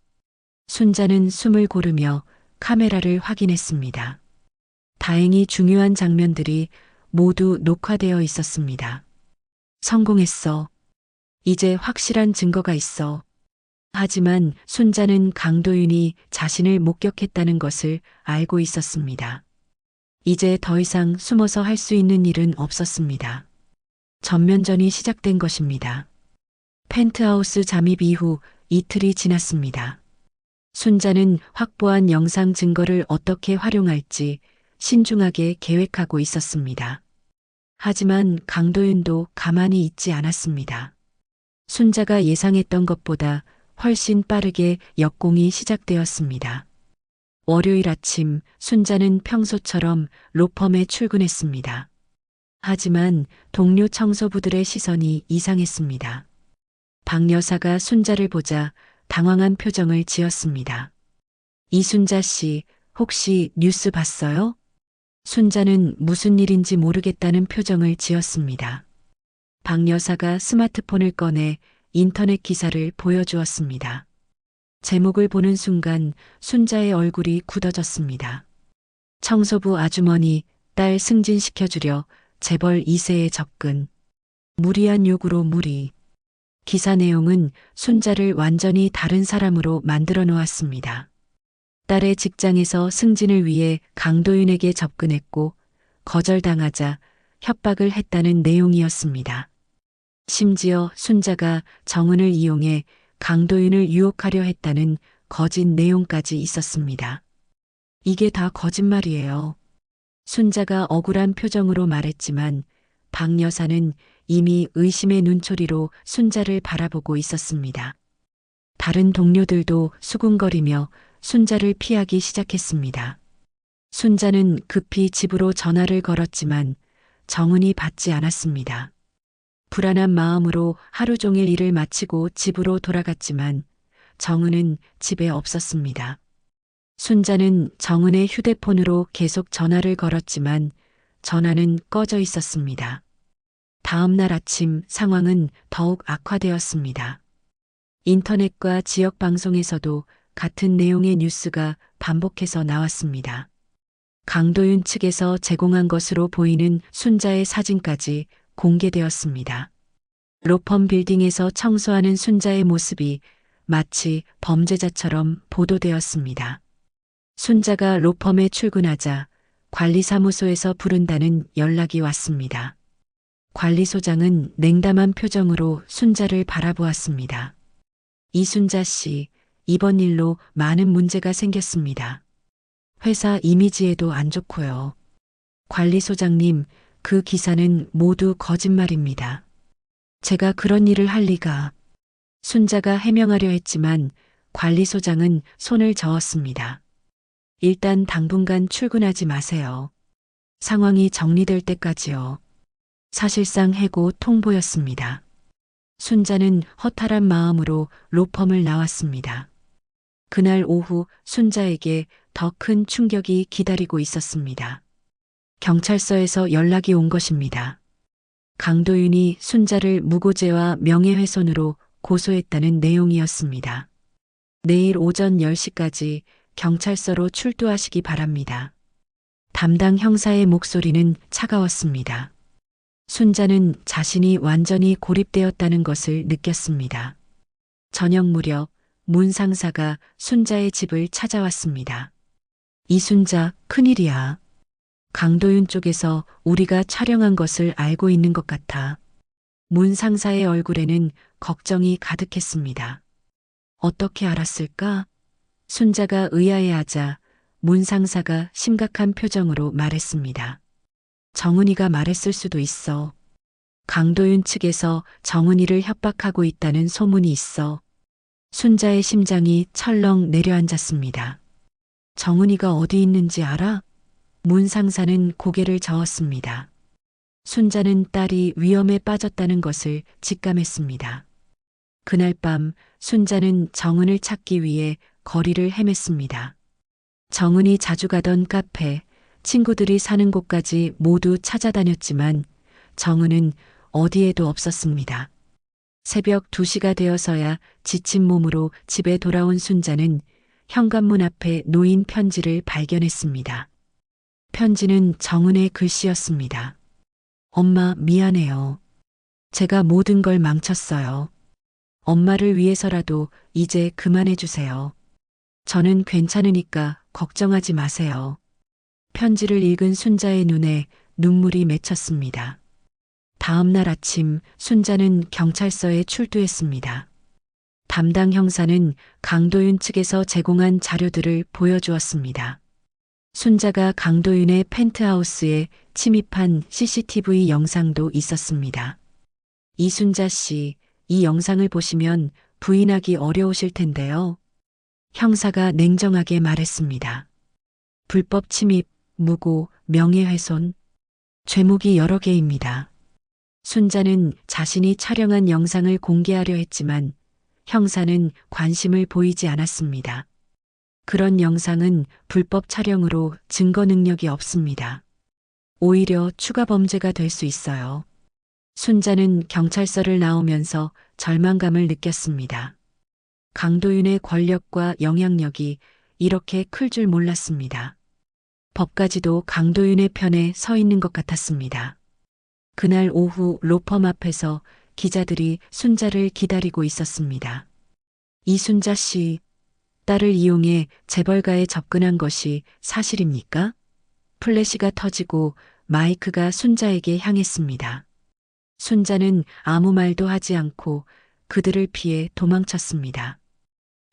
순자는 숨을 고르며 카메라를 확인했습니다. 다행히 중요한 장면들이 모두 녹화되어 있었습니다. 성공했어. 이제 확실한 증거가 있어. 하지만 순자는 강도윤이 자신을 목격했다는 것을 알고 있었습니다. 이제 더 이상 숨어서 할 수 있는 일은 없었습니다. 전면전이 시작된 것입니다. 펜트하우스 잠입 이후 이틀이 지났습니다. 순자는 확보한 영상 증거를 어떻게 활용할지 신중하게 계획하고 있었습니다. 하지만 강도윤도 가만히 있지 않았습니다. 순자가 예상했던 것보다 훨씬 빠르게 역공이 시작되었습니다. 월요일 아침 순자는 평소처럼 로펌에 출근했습니다. 하지만 동료 청소부들의 시선이 이상했습니다. 박 여사가 순자를 보자 당황한 표정을 지었습니다. 이순자 씨, 혹시 뉴스 봤어요? 순자는 무슨 일인지 모르겠다는 표정을 지었습니다. 박 여사가 스마트폰을 꺼내 인터넷 기사를 보여주었습니다. 제목을 보는 순간 순자의 얼굴이 굳어졌습니다. 청소부 아주머니, 딸 승진시켜주려 재벌 2세에 접근. 무리한 요구로 무리. 기사 내용은 순자를 완전히 다른 사람으로 만들어 놓았습니다. 딸의 직장에서 승진을 위해 강도윤에게 접근했고 거절당하자 협박을 했다는 내용이었습니다. 심지어 순자가 정은을 이용해 강도윤을 유혹하려 했다는 거짓 내용까지 있었습니다. 이게 다 거짓말이에요. 순자가 억울한 표정으로 말했지만 박 여사는 이미 의심의 눈초리로 순자를 바라보고 있었습니다. 다른 동료들도 수군거리며 순자를 피하기 시작했습니다. 순자는 급히 집으로 전화를 걸었지만 정은이 받지 않았습니다. 불안한 마음으로 하루 종일 일을 마치고 집으로 돌아갔지만 정은은 집에 없었습니다. 순자는 정은의 휴대폰으로 계속 전화를 걸었지만 전화는 꺼져 있었습니다. 다음 날 아침 상황은 더욱 악화되었습니다. 인터넷과 지역 방송에서도 같은 내용의 뉴스가 반복해서 나왔습니다. 강도윤 측에서 제공한 것으로 보이는 순자의 사진까지 공개되었습니다. 로펌 빌딩에서 청소하는 순자의 모습이 마치 범죄자처럼 보도되었습니다. 순자가 로펌에 출근하자 관리사무소에서 부른다는 연락이 왔습니다. 관리소장은 냉담한 표정으로 순자를 바라보았습니다. 이순자 씨, 이번 일로 많은 문제가 생겼습니다. 회사 이미지에도 안 좋고요. 관리소장님, 그 기사는 모두 거짓말입니다. 제가 그런 일을 할 리가. 순자가 해명하려 했지만 관리소장은 손을 저었습니다. 일단 당분간 출근하지 마세요. 상황이 정리될 때까지요. 사실상 해고 통보였습니다. 순자는 허탈한 마음으로 로펌을 나왔습니다. 그날 오후 순자에게 더 큰 충격이 기다리고 있었습니다. 경찰서에서 연락이 온 것입니다. 강도윤이 순자를 무고죄와 명예훼손으로 고소했다는 내용이었습니다. 내일 오전 10시까지 경찰서로 출두하시기 바랍니다. 담당 형사의 목소리는 차가웠습니다. 순자는 자신이 완전히 고립되었다는 것을 느꼈습니다. 저녁 무렵 문 상사가 순자의 집을 찾아왔습니다. 이순자, 큰일이야. 강도윤 쪽에서 우리가 촬영한 것을 알고 있는 것 같아. 문 상사의 얼굴에는 걱정이 가득했습니다. 어떻게 알았을까? 순자가 의아해하자 문 상사가 심각한 표정으로 말했습니다. 정은이가 말했을 수도 있어. 강도윤 측에서 정은이를 협박하고 있다는 소문이 있어. 순자의 심장이 철렁 내려앉았습니다. 정은이가 어디 있는지 알아? 문 상사는 고개를 저었습니다. 순자는 딸이 위험에 빠졌다는 것을 직감했습니다. 그날 밤 순자는 정은을 찾기 위해 거리를 헤맸습니다. 정은이 자주 가던 카페, 친구들이 사는 곳까지 모두 찾아다녔지만 정은은 어디에도 없었습니다. 새벽 2시가 되어서야 지친 몸으로 집에 돌아온 순자는 현관문 앞에 놓인 편지를 발견했습니다. 편지는 정은의 글씨였습니다. 엄마, 미안해요. 제가 모든 걸 망쳤어요. 엄마를 위해서라도 이제 그만해주세요. 저는 괜찮으니까 걱정하지 마세요. 편지를 읽은 순자의 눈에 눈물이 맺혔습니다. 다음 날 아침 순자는 경찰서에 출두했습니다. 담당 형사는 강도윤 측에서 제공한 자료들을 보여주었습니다. 순자가 강도윤의 펜트하우스에 침입한 CCTV 영상도 있었습니다. 이순자 씨, 이 영상을 보시면 부인하기 어려우실 텐데요. 형사가 냉정하게 말했습니다. 불법 침입, 무고, 명예훼손, 죄목이 여러 개입니다. 순자는 자신이 촬영한 영상을 공개하려 했지만 형사는 관심을 보이지 않았습니다. 그런 영상은 불법 촬영으로 증거 능력이 없습니다. 오히려 추가 범죄가 될 수 있어요. 순자는 경찰서를 나오면서 절망감을 느꼈습니다. 강도윤의 권력과 영향력이 이렇게 클 줄 몰랐습니다. 법까지도 강도윤의 편에 서 있는 것 같았습니다. 그날 오후 로펌 앞에서 기자들이 순자를 기다리고 있었습니다. 이순자 씨, 딸을 이용해 재벌가에 접근한 것이 사실입니까? 플래시가 터지고 마이크가 순자에게 향했습니다. 순자는 아무 말도 하지 않고 그들을 피해 도망쳤습니다.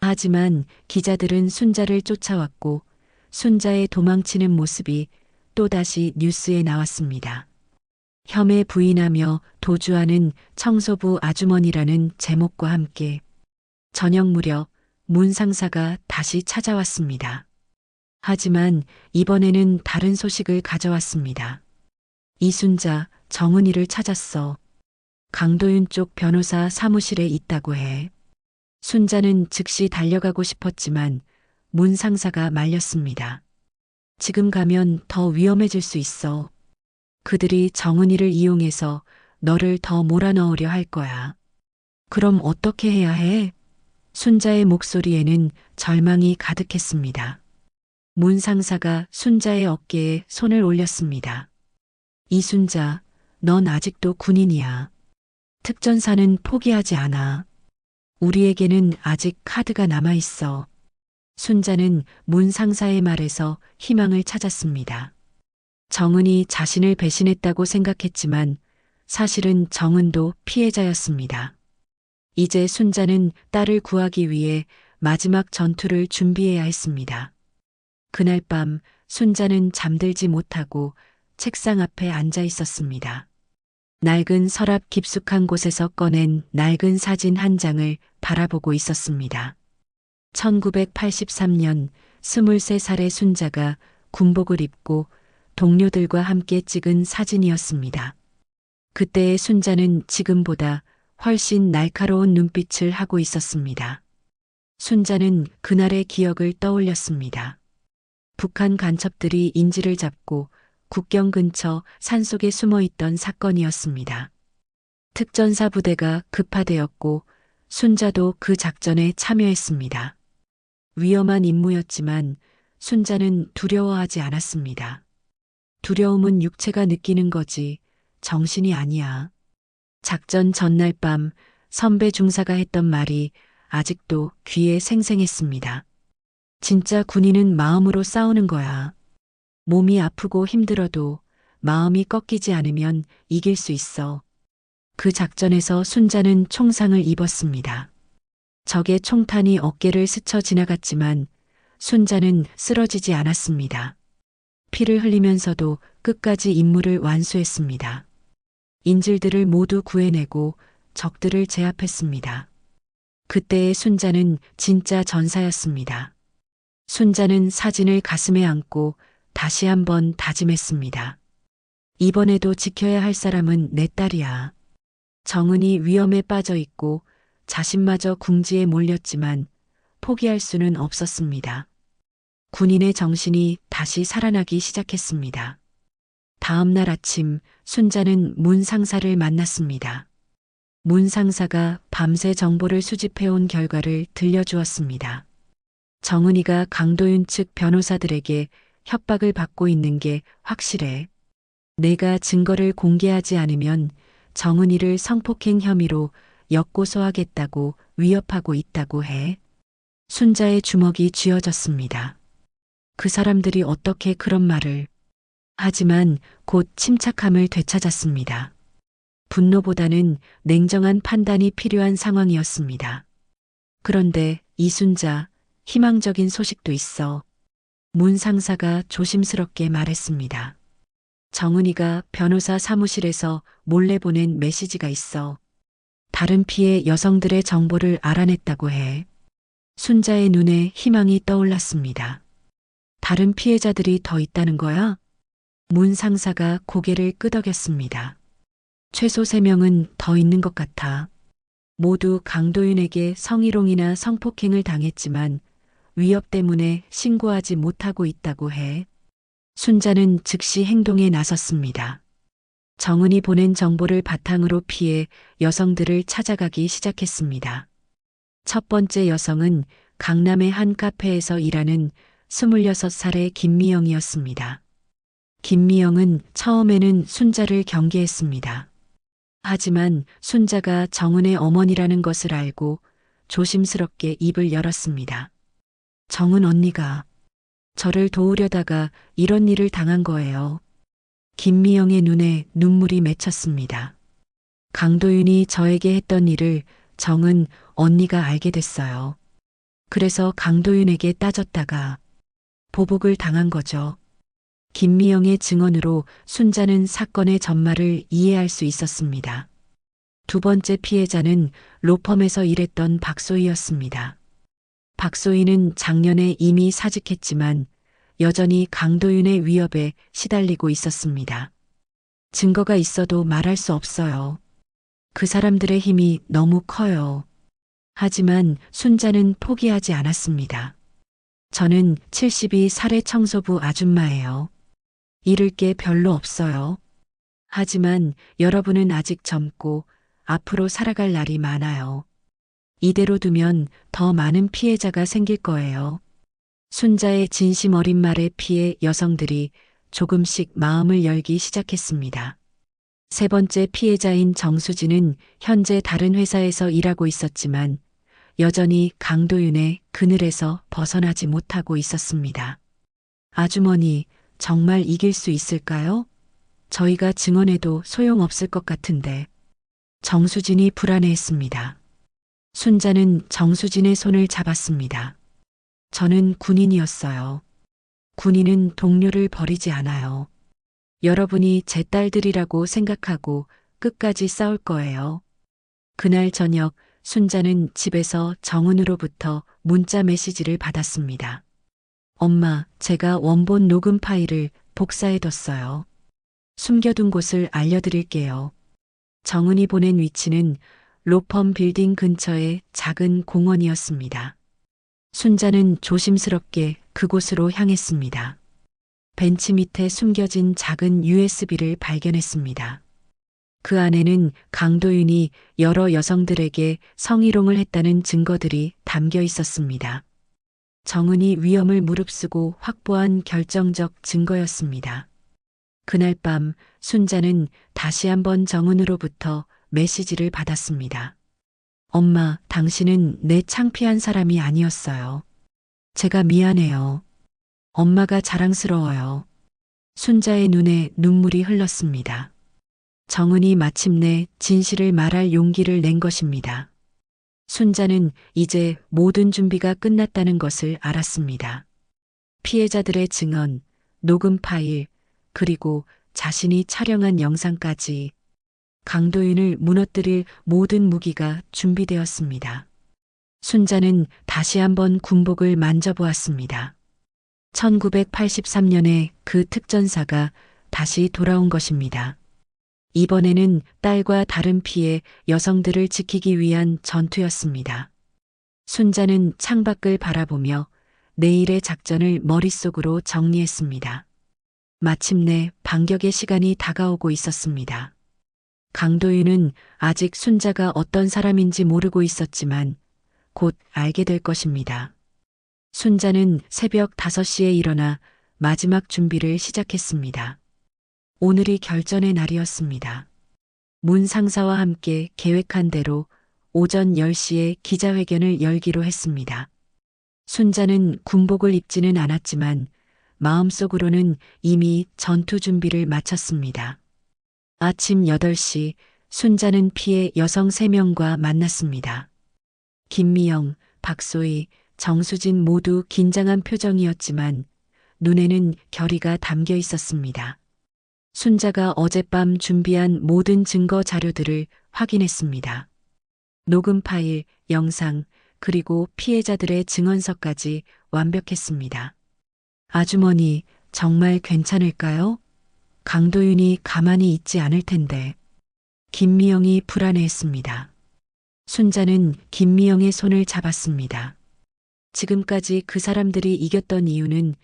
하지만 기자들은 순자를 쫓아왔고 순자의 도망치는 모습이 또다시 뉴스에 나왔습니다. 혐의 부인하며 도주하는 청소부 아주머니라는 제목과 함께 저녁 무렵 문 상사가 다시 찾아왔습니다. 하지만 이번에는 다른 소식을 가져왔습니다. 이순자, 정은이를 찾았어. 강도윤 쪽 변호사 사무실에 있다고 해. 순자는 즉시 달려가고 싶었지만 문 상사가 말렸습니다. 지금 가면 더 위험해질 수 있어. 그들이 정은이를 이용해서 너를 더 몰아넣으려 할 거야. 그럼 어떻게 해야 해? 순자의 목소리에는 절망이 가득했습니다. 문 상사가 순자의 어깨에 손을 올렸습니다. 이순자, 넌 아직도 군인이야. 특전사는 포기하지 않아. 우리에게는 아직 카드가 남아있어. 순자는 문 상사의 말에서 희망을 찾았습니다. 정은이 자신을 배신했다고 생각했지만 사실은 정은도 피해자였습니다. 이제 순자는 딸을 구하기 위해 마지막 전투를 준비해야 했습니다. 그날 밤 순자는 잠들지 못하고 책상 앞에 앉아 있었습니다. 낡은 서랍 깊숙한 곳에서 꺼낸 낡은 사진 한 장을 바라보고 있었습니다. 1983년 23살의 순자가 군복을 입고 동료들과 함께 찍은 사진이었습니다. 그때의 순자는 지금보다 훨씬 날카로운 눈빛을 하고 있었습니다. 순자는 그날의 기억을 떠올렸습니다. 북한 간첩들이 인질을 잡고 국경 근처 산속에 숨어 있던 사건이었습니다. 특전사 부대가 급파되었고 순자도 그 작전에 참여했습니다. 위험한 임무였지만 순자는 두려워하지 않았습니다. 두려움은 육체가 느끼는 거지 정신이 아니야. 작전 전날 밤 선배 중사가 했던 말이 아직도 귀에 생생했습니다. 진짜 군인은 마음으로 싸우는 거야. 몸이 아프고 힘들어도 마음이 꺾이지 않으면 이길 수 있어. 그 작전에서 순자는 총상을 입었습니다. 적의 총탄이 어깨를 스쳐 지나갔지만 순자는 쓰러지지 않았습니다. 피를 흘리면서도 끝까지 임무를 완수했습니다. 인질들을 모두 구해내고 적들을 제압했습니다. 그때의 순자는 진짜 전사였습니다. 순자는 사진을 가슴에 안고 다시 한번 다짐했습니다. 이번에도 지켜야 할 사람은 내 딸이야. 정은이 위험에 빠져 있고 자신마저 궁지에 몰렸지만 포기할 수는 없었습니다. 군인의 정신이 다시 살아나기 시작했습니다. 다음 날 아침 순자는 문 상사를 만났습니다. 문 상사가 밤새 정보를 수집해온 결과를 들려주었습니다. 정은이가 강도윤 측 변호사들에게 협박을 받고 있는 게 확실해. 내가 증거를 공개하지 않으면 정은이를 성폭행 혐의로 역고소하겠다고 위협하고 있다고 해. 순자의 주먹이 쥐어졌습니다. 그 사람들이 어떻게 그런 말을. 하지만 곧 침착함을 되찾았습니다. 분노보다는 냉정한 판단이 필요한 상황이었습니다. 그런데 이순자, 희망적인 소식도 있어. 문 상사가 조심스럽게 말했습니다. 정은이가 변호사 사무실에서 몰래 보낸 메시지가 있어. 다른 피해 여성들의 정보를 알아냈다고 해. 순자의 눈에 희망이 떠올랐습니다. 다른 피해자들이 더 있다는 거야? 문 상사가 고개를 끄덕였습니다. 최소 3명은 더 있는 것 같아. 모두 강도윤에게 성희롱이나 성폭행을 당했지만 위협 때문에 신고하지 못하고 있다고 해. 순자는 즉시 행동에 나섰습니다. 정은이 보낸 정보를 바탕으로 피해 여성들을 찾아가기 시작했습니다. 첫 번째 여성은 강남의 한 카페에서 일하는 26살의 김미영이었습니다. 김미영은 처음에는 순자를 경계했습니다. 하지만 순자가 정은의 어머니라는 것을 알고 조심스럽게 입을 열었습니다. 정은 언니가 저를 도우려다가 이런 일을 당한 거예요. 김미영의 눈에 눈물이 맺혔습니다. 강도윤이 저에게 했던 일을 정은 언니가 알게 됐어요. 그래서 강도윤에게 따졌다가 보복을 당한 거죠. 김미영의 증언으로 순자는 사건의 전말을 이해할 수 있었습니다. 두 번째 피해자는 로펌에서 일했던 박소희였습니다. 박소희는 작년에 이미 사직했지만 여전히 강도윤의 위협에 시달리고 있었습니다. 증거가 있어도 말할 수 없어요. 그 사람들의 힘이 너무 커요. 하지만 순자는 포기하지 않았습니다. 저는 72 사례 청소부 아줌마예요. 잃을 게 별로 없어요. 하지만 여러분은 아직 젊고 앞으로 살아갈 날이 많아요. 이대로 두면 더 많은 피해자가 생길 거예요. 순자의 진심 어린 말에 피해 여성들이 조금씩 마음을 열기 시작했습니다. 세 번째 피해자인 정수진은 현재 다른 회사에서 일하고 있었지만 여전히 강도윤의 그늘에서 벗어나지 못하고 있었습니다. 아주머니, 정말 이길 수 있을까요? 저희가 증언해도 소용없을 것 같은데. 정수진이 불안해했습니다. 순자는 정수진의 손을 잡았습니다. 저는 군인이었어요. 군인은 동료를 버리지 않아요. 여러분이 제 딸들이라고 생각하고 끝까지 싸울 거예요. 그날 저녁 순자는 집에서 정은으로부터 문자 메시지를 받았습니다. 엄마, 제가 원본 녹음 파일을 복사해뒀어요. 숨겨둔 곳을 알려드릴게요. 정은이 보낸 위치는 로펌 빌딩 근처의 작은 공원이었습니다. 순자는 조심스럽게 그곳으로 향했습니다. 벤치 밑에 숨겨진 작은 USB를 발견했습니다. 그 안에는 강도윤이 여러 여성들에게 성희롱을 했다는 증거들이 담겨 있었습니다. 정은이 위험을 무릅쓰고 확보한 결정적 증거였습니다. 그날 밤 순자는 다시 한번 정은으로부터 메시지를 받았습니다. 엄마, 당신은 내 창피한 사람이 아니었어요. 제가 미안해요. 엄마가 자랑스러워요. 순자의 눈에 눈물이 흘렀습니다. 정은이 마침내 진실을 말할 용기를 낸 것입니다. 순자는 이제 모든 준비가 끝났다는 것을 알았습니다. 피해자들의 증언, 녹음 파일, 그리고 자신이 촬영한 영상까지 강도윤을 무너뜨릴 모든 무기가 준비되었습니다. 순자는 다시 한번 군복을 만져보았습니다. 1983년에 그 특전사가 다시 돌아온 것입니다. 이번에는 딸과 다른 피해 여성들을 지키기 위한 전투였습니다. 순자는 창밖을 바라보며 내일의 작전을 머릿속으로 정리했습니다. 마침내 반격의 시간이 다가오고 있었습니다. 강도윤은 아직 순자가 어떤 사람인지 모르고 있었지만 곧 알게 될 것입니다. 순자는 새벽 5시에 일어나 마지막 준비를 시작했습니다. 오늘이 결전의 날이었습니다. 문 상사와 함께 계획한 대로 오전 10시에 기자회견을 열기로 했습니다. 순자는 군복을 입지는 않았지만 마음속으로는 이미 전투 준비를 마쳤습니다. 아침 8시 순자는 피해 여성 3명과 만났습니다. 김미영, 박소희, 정수진 모두 긴장한 표정이었지만 눈에는 결의가 담겨 있었습니다. 순자가 어젯밤 준비한 모든 증거 자료들을 확인했습니다. 녹음 파일, 영상, 그리고 피해자들의 증언서까지 완벽했습니다. 아주머니, 정말 괜찮을까요? 강도윤이 가만히 있지 않을 텐데. 김미영이 불안해했습니다. 순자는 김미영의 손을 잡았습니다. 지금까지 그 사람들이 이겼던 이유는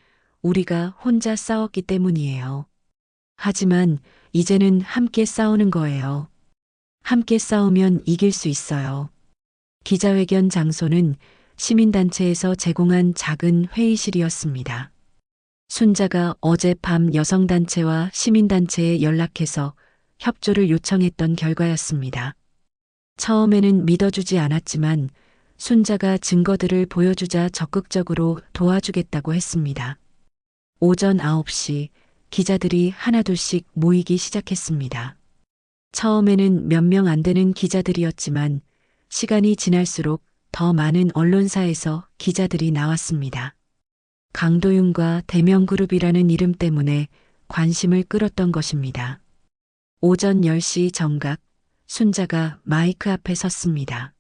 우리가 혼자 싸웠기 때문이에요. 하지만 이제는 함께 싸우는 거예요. 함께 싸우면 이길 수 있어요. 기자회견 장소는 시민단체에서 제공한 작은 회의실이었습니다. 순자가 어젯밤 여성단체와 시민단체에 연락해서 협조를 요청했던 결과였습니다. 처음에는 믿어주지 않았지만 순자가 증거들을 보여주자 적극적으로 도와주겠다고 했습니다. 오전 9시 기자들이 하나둘씩 모이기 시작했습니다. 처음에는 몇 명 안 되는 기자들이었지만 시간이 지날수록 더 많은 언론사에서 기자들이 나왔습니다. 강도윤과 대명그룹이라는 이름 때문에 관심을 끌었던 것입니다. 오전 10시 정각, 순자가 마이크 앞에 섰습니다.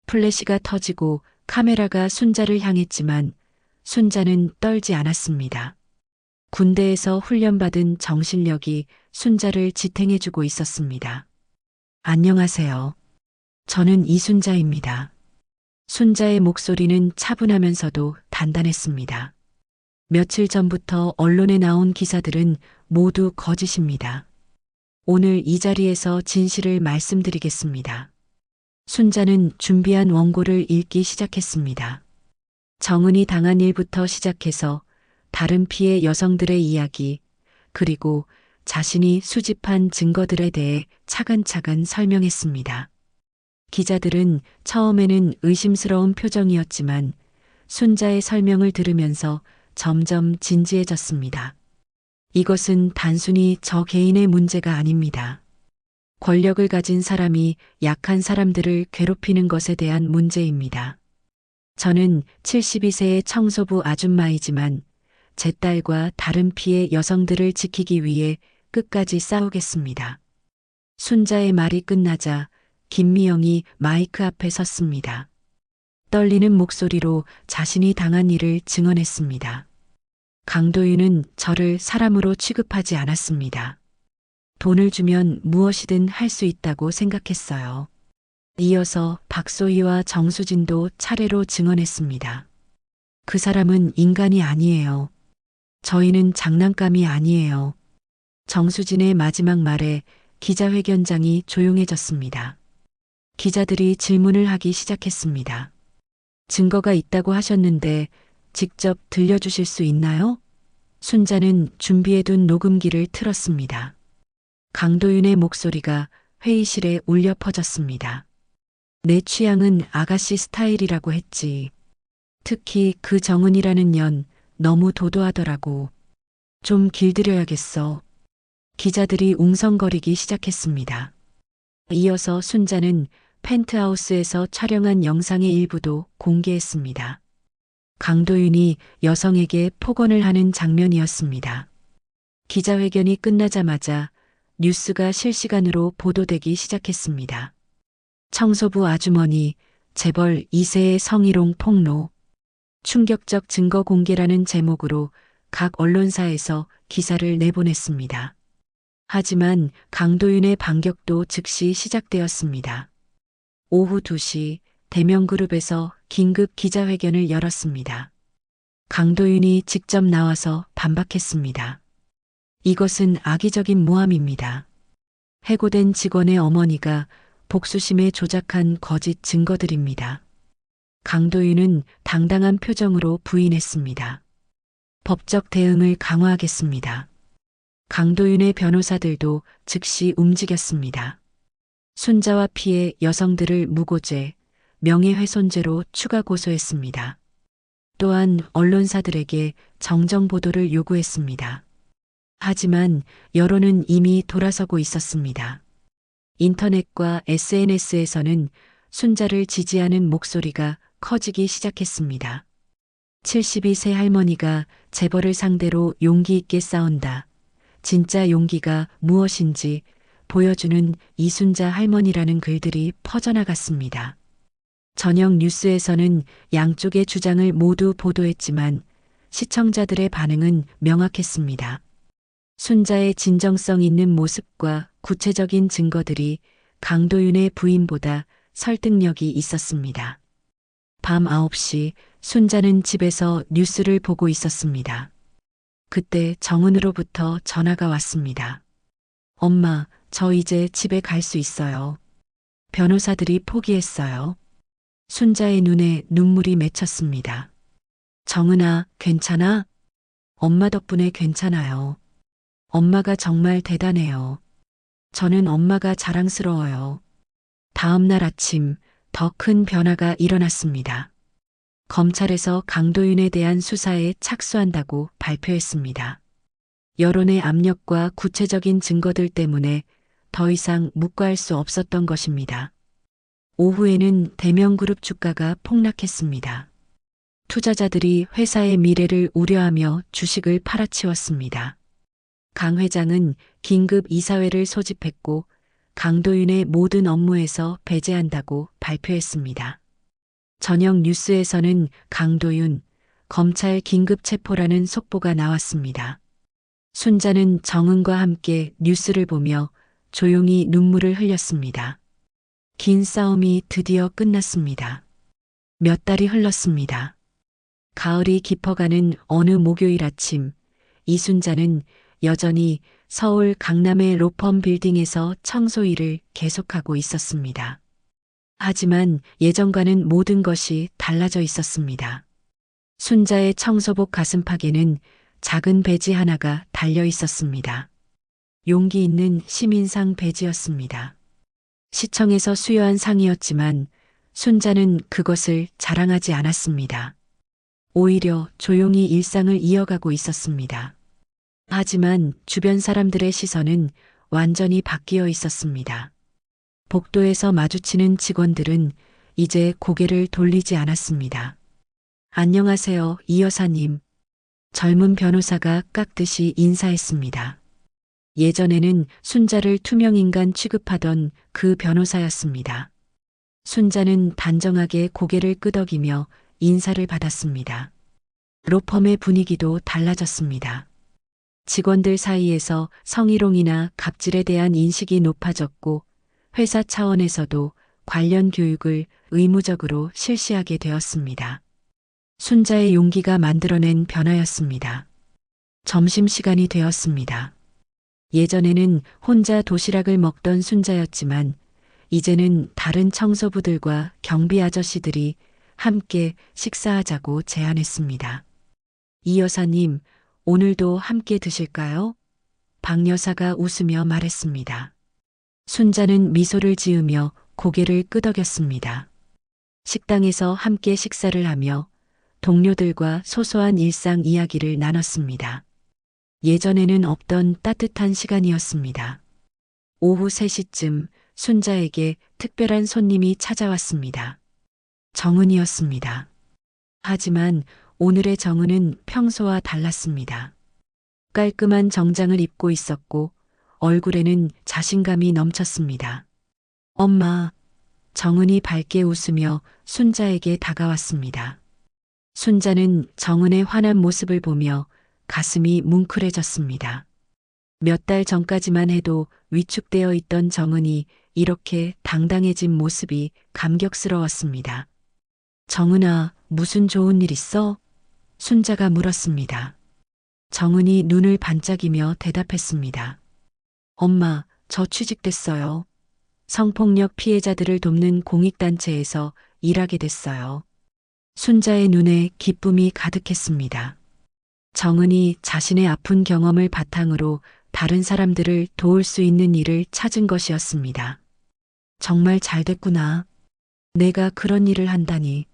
플래시가 터지고 카메라가 순자를 향했지만 순자는 떨지 않았습니다. 군대에서 훈련받은 정신력이 순자를 지탱해주고 있었습니다. 안녕하세요. 저는 이순자입니다. 순자의 목소리는 차분하면서도 단단했습니다. 며칠 전부터 언론에 나온 기사들은 모두 거짓입니다. 오늘 이 자리에서 진실을 말씀드리겠습니다. 순자는 준비한 원고를 읽기 시작했습니다. 정은이 당한 일부터 시작해서 다른 피해 여성들의 이야기, 그리고 자신이 수집한 증거들에 대해 차근차근 설명했습니다. 기자들은 처음에는 의심스러운 표정이었지만 순자의 설명을 들으면서 점점 진지해졌습니다. 이것은 단순히 저 개인의 문제가 아닙니다. 권력을 가진 사람이 약한 사람들을 괴롭히는 것에 대한 문제입니다. 저는 72세의 청소부 아줌마이지만 제 딸과 다른 피해 여성들을 지키기 위해 끝까지 싸우겠습니다. 순자의 말이 끝나자 김미영이 마이크 앞에 섰습니다. 떨리는 목소리로 자신이 당한 일을 증언했습니다. 강도윤은 저를 사람으로 취급하지 않았습니다. 돈을 주면 무엇이든 할 수 있다고 생각했어요. 이어서 박소희와 정수진도 차례로 증언했습니다. 그 사람은 인간이 아니에요. 저희는 장난감이 아니에요. 정수진의 마지막 말에 기자회견장이 조용해졌습니다. 기자들이 질문을 하기 시작했습니다. 증거가 있다고 하셨는데 직접 들려주실 수 있나요? 순자는 준비해둔 녹음기를 틀었습니다. 강도윤의 목소리가 회의실에 울려 퍼졌습니다. 내 취향은 아가씨 스타일이라고 했지. 특히 그 정은이라는 년 너무 도도하더라고. 좀 길들여야겠어. 기자들이 웅성거리기 시작했습니다. 이어서 순자는 펜트하우스에서 촬영한 영상의 일부도 공개했습니다. 강도윤이 여성에게 폭언을 하는 장면이었습니다. 기자회견이 끝나자마자 뉴스가 실시간으로 보도되기 시작했습니다. 청소부 아주머니, 재벌 2세의 성희롱 폭로, 충격적 증거 공개라는 제목으로 각 언론사에서 기사를 내보냈습니다. 하지만 강도윤의 반격도 즉시 시작되었습니다. 오후 2시 대명그룹에서 긴급 기자회견을 열었습니다. 강도윤이 직접 나와서 반박했습니다. 이것은 악의적인 모함입니다. 해고된 직원의 어머니가 복수심에 조작한 거짓 증거들입니다. 강도윤은 당당한 표정으로 부인했습니다. 법적 대응을 강화하겠습니다. 강도윤의 변호사들도 즉시 움직였습니다. 순자와 피해 여성들을 무고죄, 명예훼손죄로 추가 고소했습니다. 또한 언론사들에게 정정 보도를 요구했습니다. 하지만 여론은 이미 돌아서고 있었습니다. 인터넷과 SNS에서는 순자를 지지하는 목소리가 커지기 시작했습니다. 72세 할머니가 재벌을 상대로 용기 있게 싸운다. 진짜 용기가 무엇인지 보여주는 이순자 할머니라는 글들이 퍼져나갔습니다. 저녁 뉴스에서는 양쪽의 주장을 모두 보도했지만 시청자들의 반응은 명확했습니다. 순자의 진정성 있는 모습과 구체적인 증거들이 강도윤의 부인보다 설득력이 있었습니다. 밤 9시 순자는 집에서 뉴스를 보고 있었습니다. 그때 정은으로부터 전화가 왔습니다. 엄마, 저 이제 집에 갈 수 있어요. 변호사들이 포기했어요. 순자의 눈에 눈물이 맺혔습니다. 정은아, 괜찮아? 엄마 덕분에 괜찮아요. 엄마가 정말 대단해요. 저는 엄마가 자랑스러워요. 다음 날 아침 더 큰 변화가 일어났습니다. 검찰에서 강도윤에 대한 수사에 착수한다고 발표했습니다. 여론의 압력과 구체적인 증거들 때문에 더 이상 묵과할 수 없었던 것입니다. 오후에는 대명그룹 주가가 폭락했습니다. 투자자들이 회사의 미래를 우려하며 주식을 팔아치웠습니다. 강 회장은 긴급 이사회를 소집했고 강도윤의 모든 업무에서 배제한다고 발표했습니다. 저녁 뉴스에서는 강도윤, 검찰 긴급 체포라는 속보가 나왔습니다. 순자는 정은과 함께 뉴스를 보며 조용히 눈물을 흘렸습니다. 긴 싸움이 드디어 끝났습니다. 몇 달이 흘렀습니다. 가을이 깊어가는 어느 목요일 아침, 이순자는 여전히 서울 강남의 로펌 빌딩에서 청소 일을 계속하고 있었습니다. 하지만 예전과는 모든 것이 달라져 있었습니다. 순자의 청소복 가슴팍에는 작은 배지 하나가 달려 있었습니다. 용기 있는 시민상 배지였습니다. 시청에서 수여한 상이었지만 순자는 그것을 자랑하지 않았습니다. 오히려 조용히 일상을 이어가고 있었습니다. 하지만 주변 사람들의 시선은 완전히 바뀌어 있었습니다. 복도에서 마주치는 직원들은 이제 고개를 돌리지 않았습니다. 안녕하세요, 이 여사님. 젊은 변호사가 깍듯이 인사했습니다. 예전에는 순자를 투명인간 취급하던 그 변호사였습니다. 순자는 단정하게 고개를 끄덕이며 인사를 받았습니다. 로펌의 분위기도 달라졌습니다. 직원들 사이에서 성희롱이나 갑질에 대한 인식이 높아졌고 회사 차원에서도 관련 교육을 의무적으로 실시하게 되었습니다. 순자의 용기가 만들어낸 변화였습니다. 점심시간이 되었습니다. 예전에는 혼자 도시락을 먹던 순자였지만 이제는 다른 청소부들과 경비 아저씨들이 함께 식사하자고 제안했습니다. 이 여사님, 오늘도 함께 드실까요? 박 여사가 웃으며 말했습니다. 순자는 미소를 지으며 고개를 끄덕였습니다. 식당에서 함께 식사를 하며 동료들과 소소한 일상 이야기를 나눴습니다. 예전에는 없던 따뜻한 시간이었습니다. 오후 3시쯤 순자에게 특별한 손님이 찾아왔습니다. 정은이었습니다. 하지만 오늘의 정은은 평소와 달랐습니다. 깔끔한 정장을 입고 있었고 얼굴에는 자신감이 넘쳤습니다. 엄마, 정은이 밝게 웃으며 순자에게 다가왔습니다. 순자는 정은의 환한 모습을 보며 가슴이 뭉클해졌습니다. 몇 달 전까지만 해도 위축되어 있던 정은이 이렇게 당당해진 모습이 감격스러웠습니다. 정은아, 무슨 좋은 일 있어? 순자가 물었습니다. 정은이 눈을 반짝이며 대답했습니다. 엄마, 저 취직됐어요. 성폭력 피해자들을 돕는 공익단체에서 일하게 됐어요. 순자의 눈에 기쁨이 가득했습니다. 정은이 자신의 아픈 경험을 바탕으로 다른 사람들을 도울 수 있는 일을 찾은 것이었습니다. 정말 잘 됐구나. 내가 그런 일을 한다니.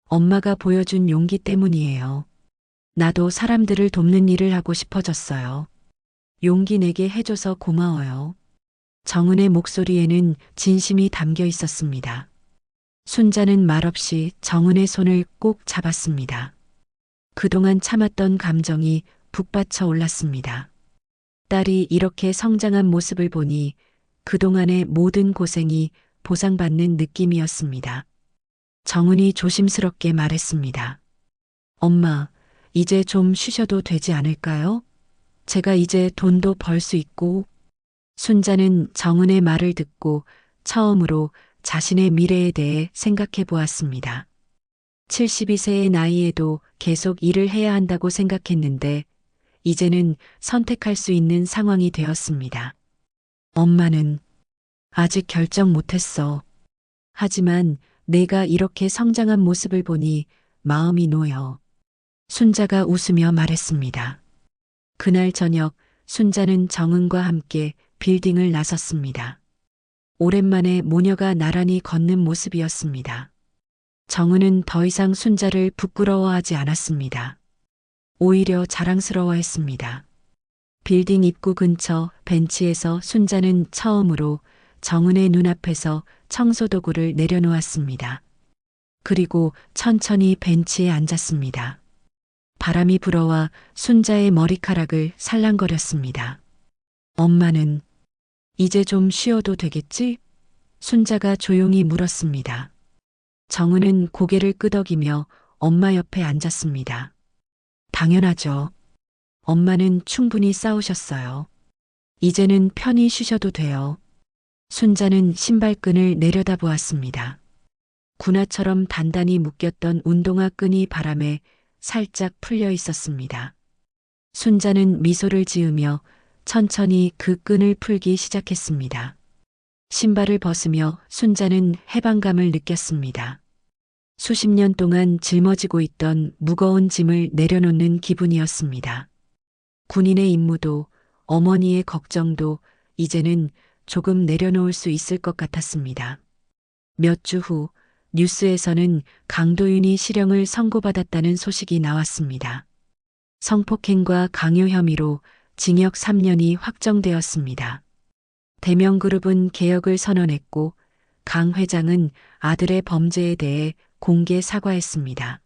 엄마가 보여준 용기 때문이에요. 나도 사람들을 돕는 일을 하고 싶어졌어요. 용기 내게 해줘서 고마워요. 정은의 목소리에는 진심이 담겨 있었습니다. 순자는 말없이 정은의 손을 꼭 잡았습니다. 그동안 참았던 감정이 북받쳐 올랐습니다. 딸이 이렇게 성장한 모습을 보니 그동안의 모든 고생이 보상받는 느낌이었습니다. 정은이 조심스럽게 말했습니다. 엄마, 이제 좀 쉬셔도 되지 않을까요? 제가 이제 돈도 벌 수 있고. 순자는 정은의 말을 듣고 처음으로 자신의 미래에 대해 생각해 보았습니다. 72세의 나이에도 계속 일을 해야 한다고 생각했는데 이제는 선택할 수 있는 상황이 되었습니다. 엄마는 아직 결정 못했어. 하지만 내가 이렇게 성장한 모습을 보니 마음이 놓여. 순자가 웃으며 말했습니다. 그날 저녁 순자는 정은과 함께 빌딩을 나섰습니다. 오랜만에 모녀가 나란히 걷는 모습이었습니다. 정은은 더 이상 순자를 부끄러워하지 않았습니다. 오히려 자랑스러워했습니다. 빌딩 입구 근처 벤치에서 순자는 처음으로 정은의 눈앞에서 청소도구를 내려놓았습니다. 그리고 천천히 벤치에 앉았습니다. 바람이 불어와 순자의 머리카락을 살랑거렸습니다. 엄마는 이제 좀 쉬어도 되겠지? 순자가 조용히 물었습니다. 정은은 고개를 끄덕이며 엄마 옆에 앉았습니다. 당연하죠. 엄마는 충분히 싸우셨어요. 이제는 편히 쉬셔도 돼요. 순자는 신발끈을 내려다보았습니다. 군화처럼 단단히 묶였던 운동화 끈이 바람에 살짝 풀려 있었습니다. 순자는 미소를 지으며 천천히 그 끈을 풀기 시작했습니다. 신발을 벗으며 순자는 해방감을 느꼈습니다. 수십 년 동안 짊어지고 있던 무거운 짐을 내려놓는 기분이었습니다. 군인의 임무도 어머니의 걱정도 이제는 조금 내려놓을 수 있을 것 같았습니다. 몇 주 후 뉴스에서는 강도윤이 실형을 선고받았다는 소식이 나왔습니다. 성폭행과 강요 혐의로 징역 3년이 확정되었습니다. 대명그룹은 개혁을 선언했고 강 회장은 아들의 범죄에 대해 공개 사과했습니다.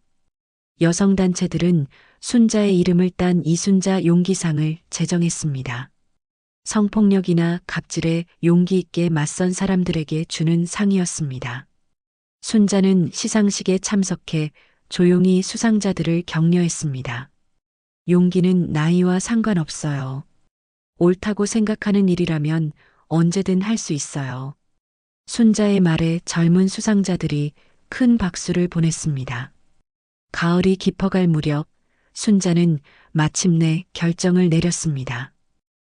여성단체들은 순자의 이름을 딴 이순자 용기상을 제정했습니다. 성폭력이나 갑질에 용기 있게 맞선 사람들에게 주는 상이었습니다. 순자는 시상식에 참석해 조용히 수상자들을 격려했습니다. 용기는 나이와 상관없어요. 옳다고 생각하는 일이라면 언제든 할 수 있어요. 순자의 말에 젊은 수상자들이 큰 박수를 보냈습니다. 가을이 깊어갈 무렵 순자는 마침내 결정을 내렸습니다.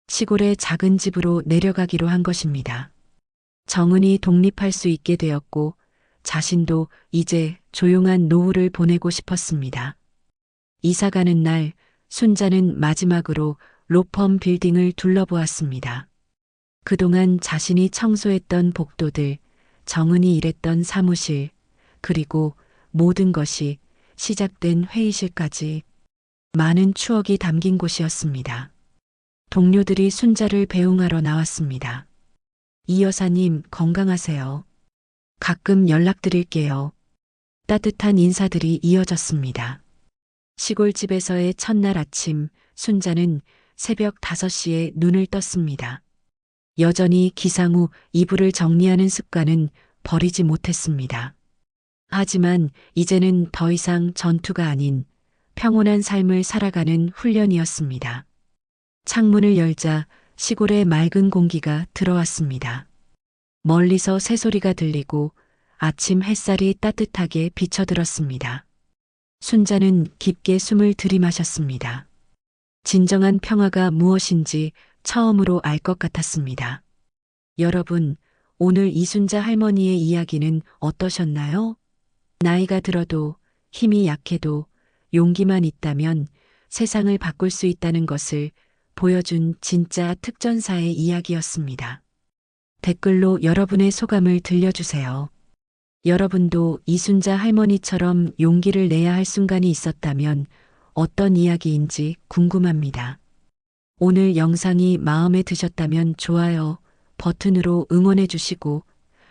시골의 작은 집으로 내려가기로 한 것입니다. 정은이 독립할 수 있게 되었고 자신도 이제 조용한 노후를 보내고 싶었습니다. 이사 가는 날 순자는 마지막으로 로펌 빌딩을 둘러보았습니다. 그동안 자신이 청소했던 복도들, 정은이 일했던 사무실, 그리고 모든 것이 시작된 회의실까지 많은 추억이 담긴 곳이었습니다. 동료들이 순자를 배웅하러 나왔습니다. 이 여사님 건강하세요. 가끔 연락드릴게요. 따뜻한 인사들이 이어졌습니다. 시골집에서의 첫날 아침 순자는 새벽 5시에 눈을 떴습니다. 여전히 기상 후 이불을 정리하는 습관은 버리지 못했습니다. 하지만 이제는 더 이상 전투가 아닌 평온한 삶을 살아가는 훈련이었습니다. 창문을 열자 시골의 맑은 공기가 들어왔습니다. 멀리서 새소리가 들리고 아침 햇살이 따뜻하게 비쳐들었습니다. 순자는 깊게 숨을 들이마셨습니다. 진정한 평화가 무엇인지 처음으로 알 것 같았습니다. 여러분, 오늘 이순자 할머니의 이야기는 어떠셨나요? 나이가 들어도 힘이 약해도 용기만 있다면 세상을 바꿀 수 있다는 것을 보여준 진짜 특전사의 이야기였습니다. 댓글로 여러분의 소감을 들려주세요. 여러분도 이순자 할머니처럼 용기를 내야 할 순간이 있었다면 어떤 이야기인지 궁금합니다. 오늘 영상이 마음에 드셨다면 좋아요 버튼으로 응원해 주시고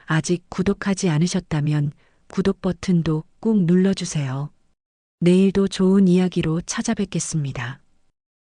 아직 구독하지 않으셨다면 구독 버튼도 꾹 눌러주세요. 내일도 좋은 이야기로 찾아뵙겠습니다.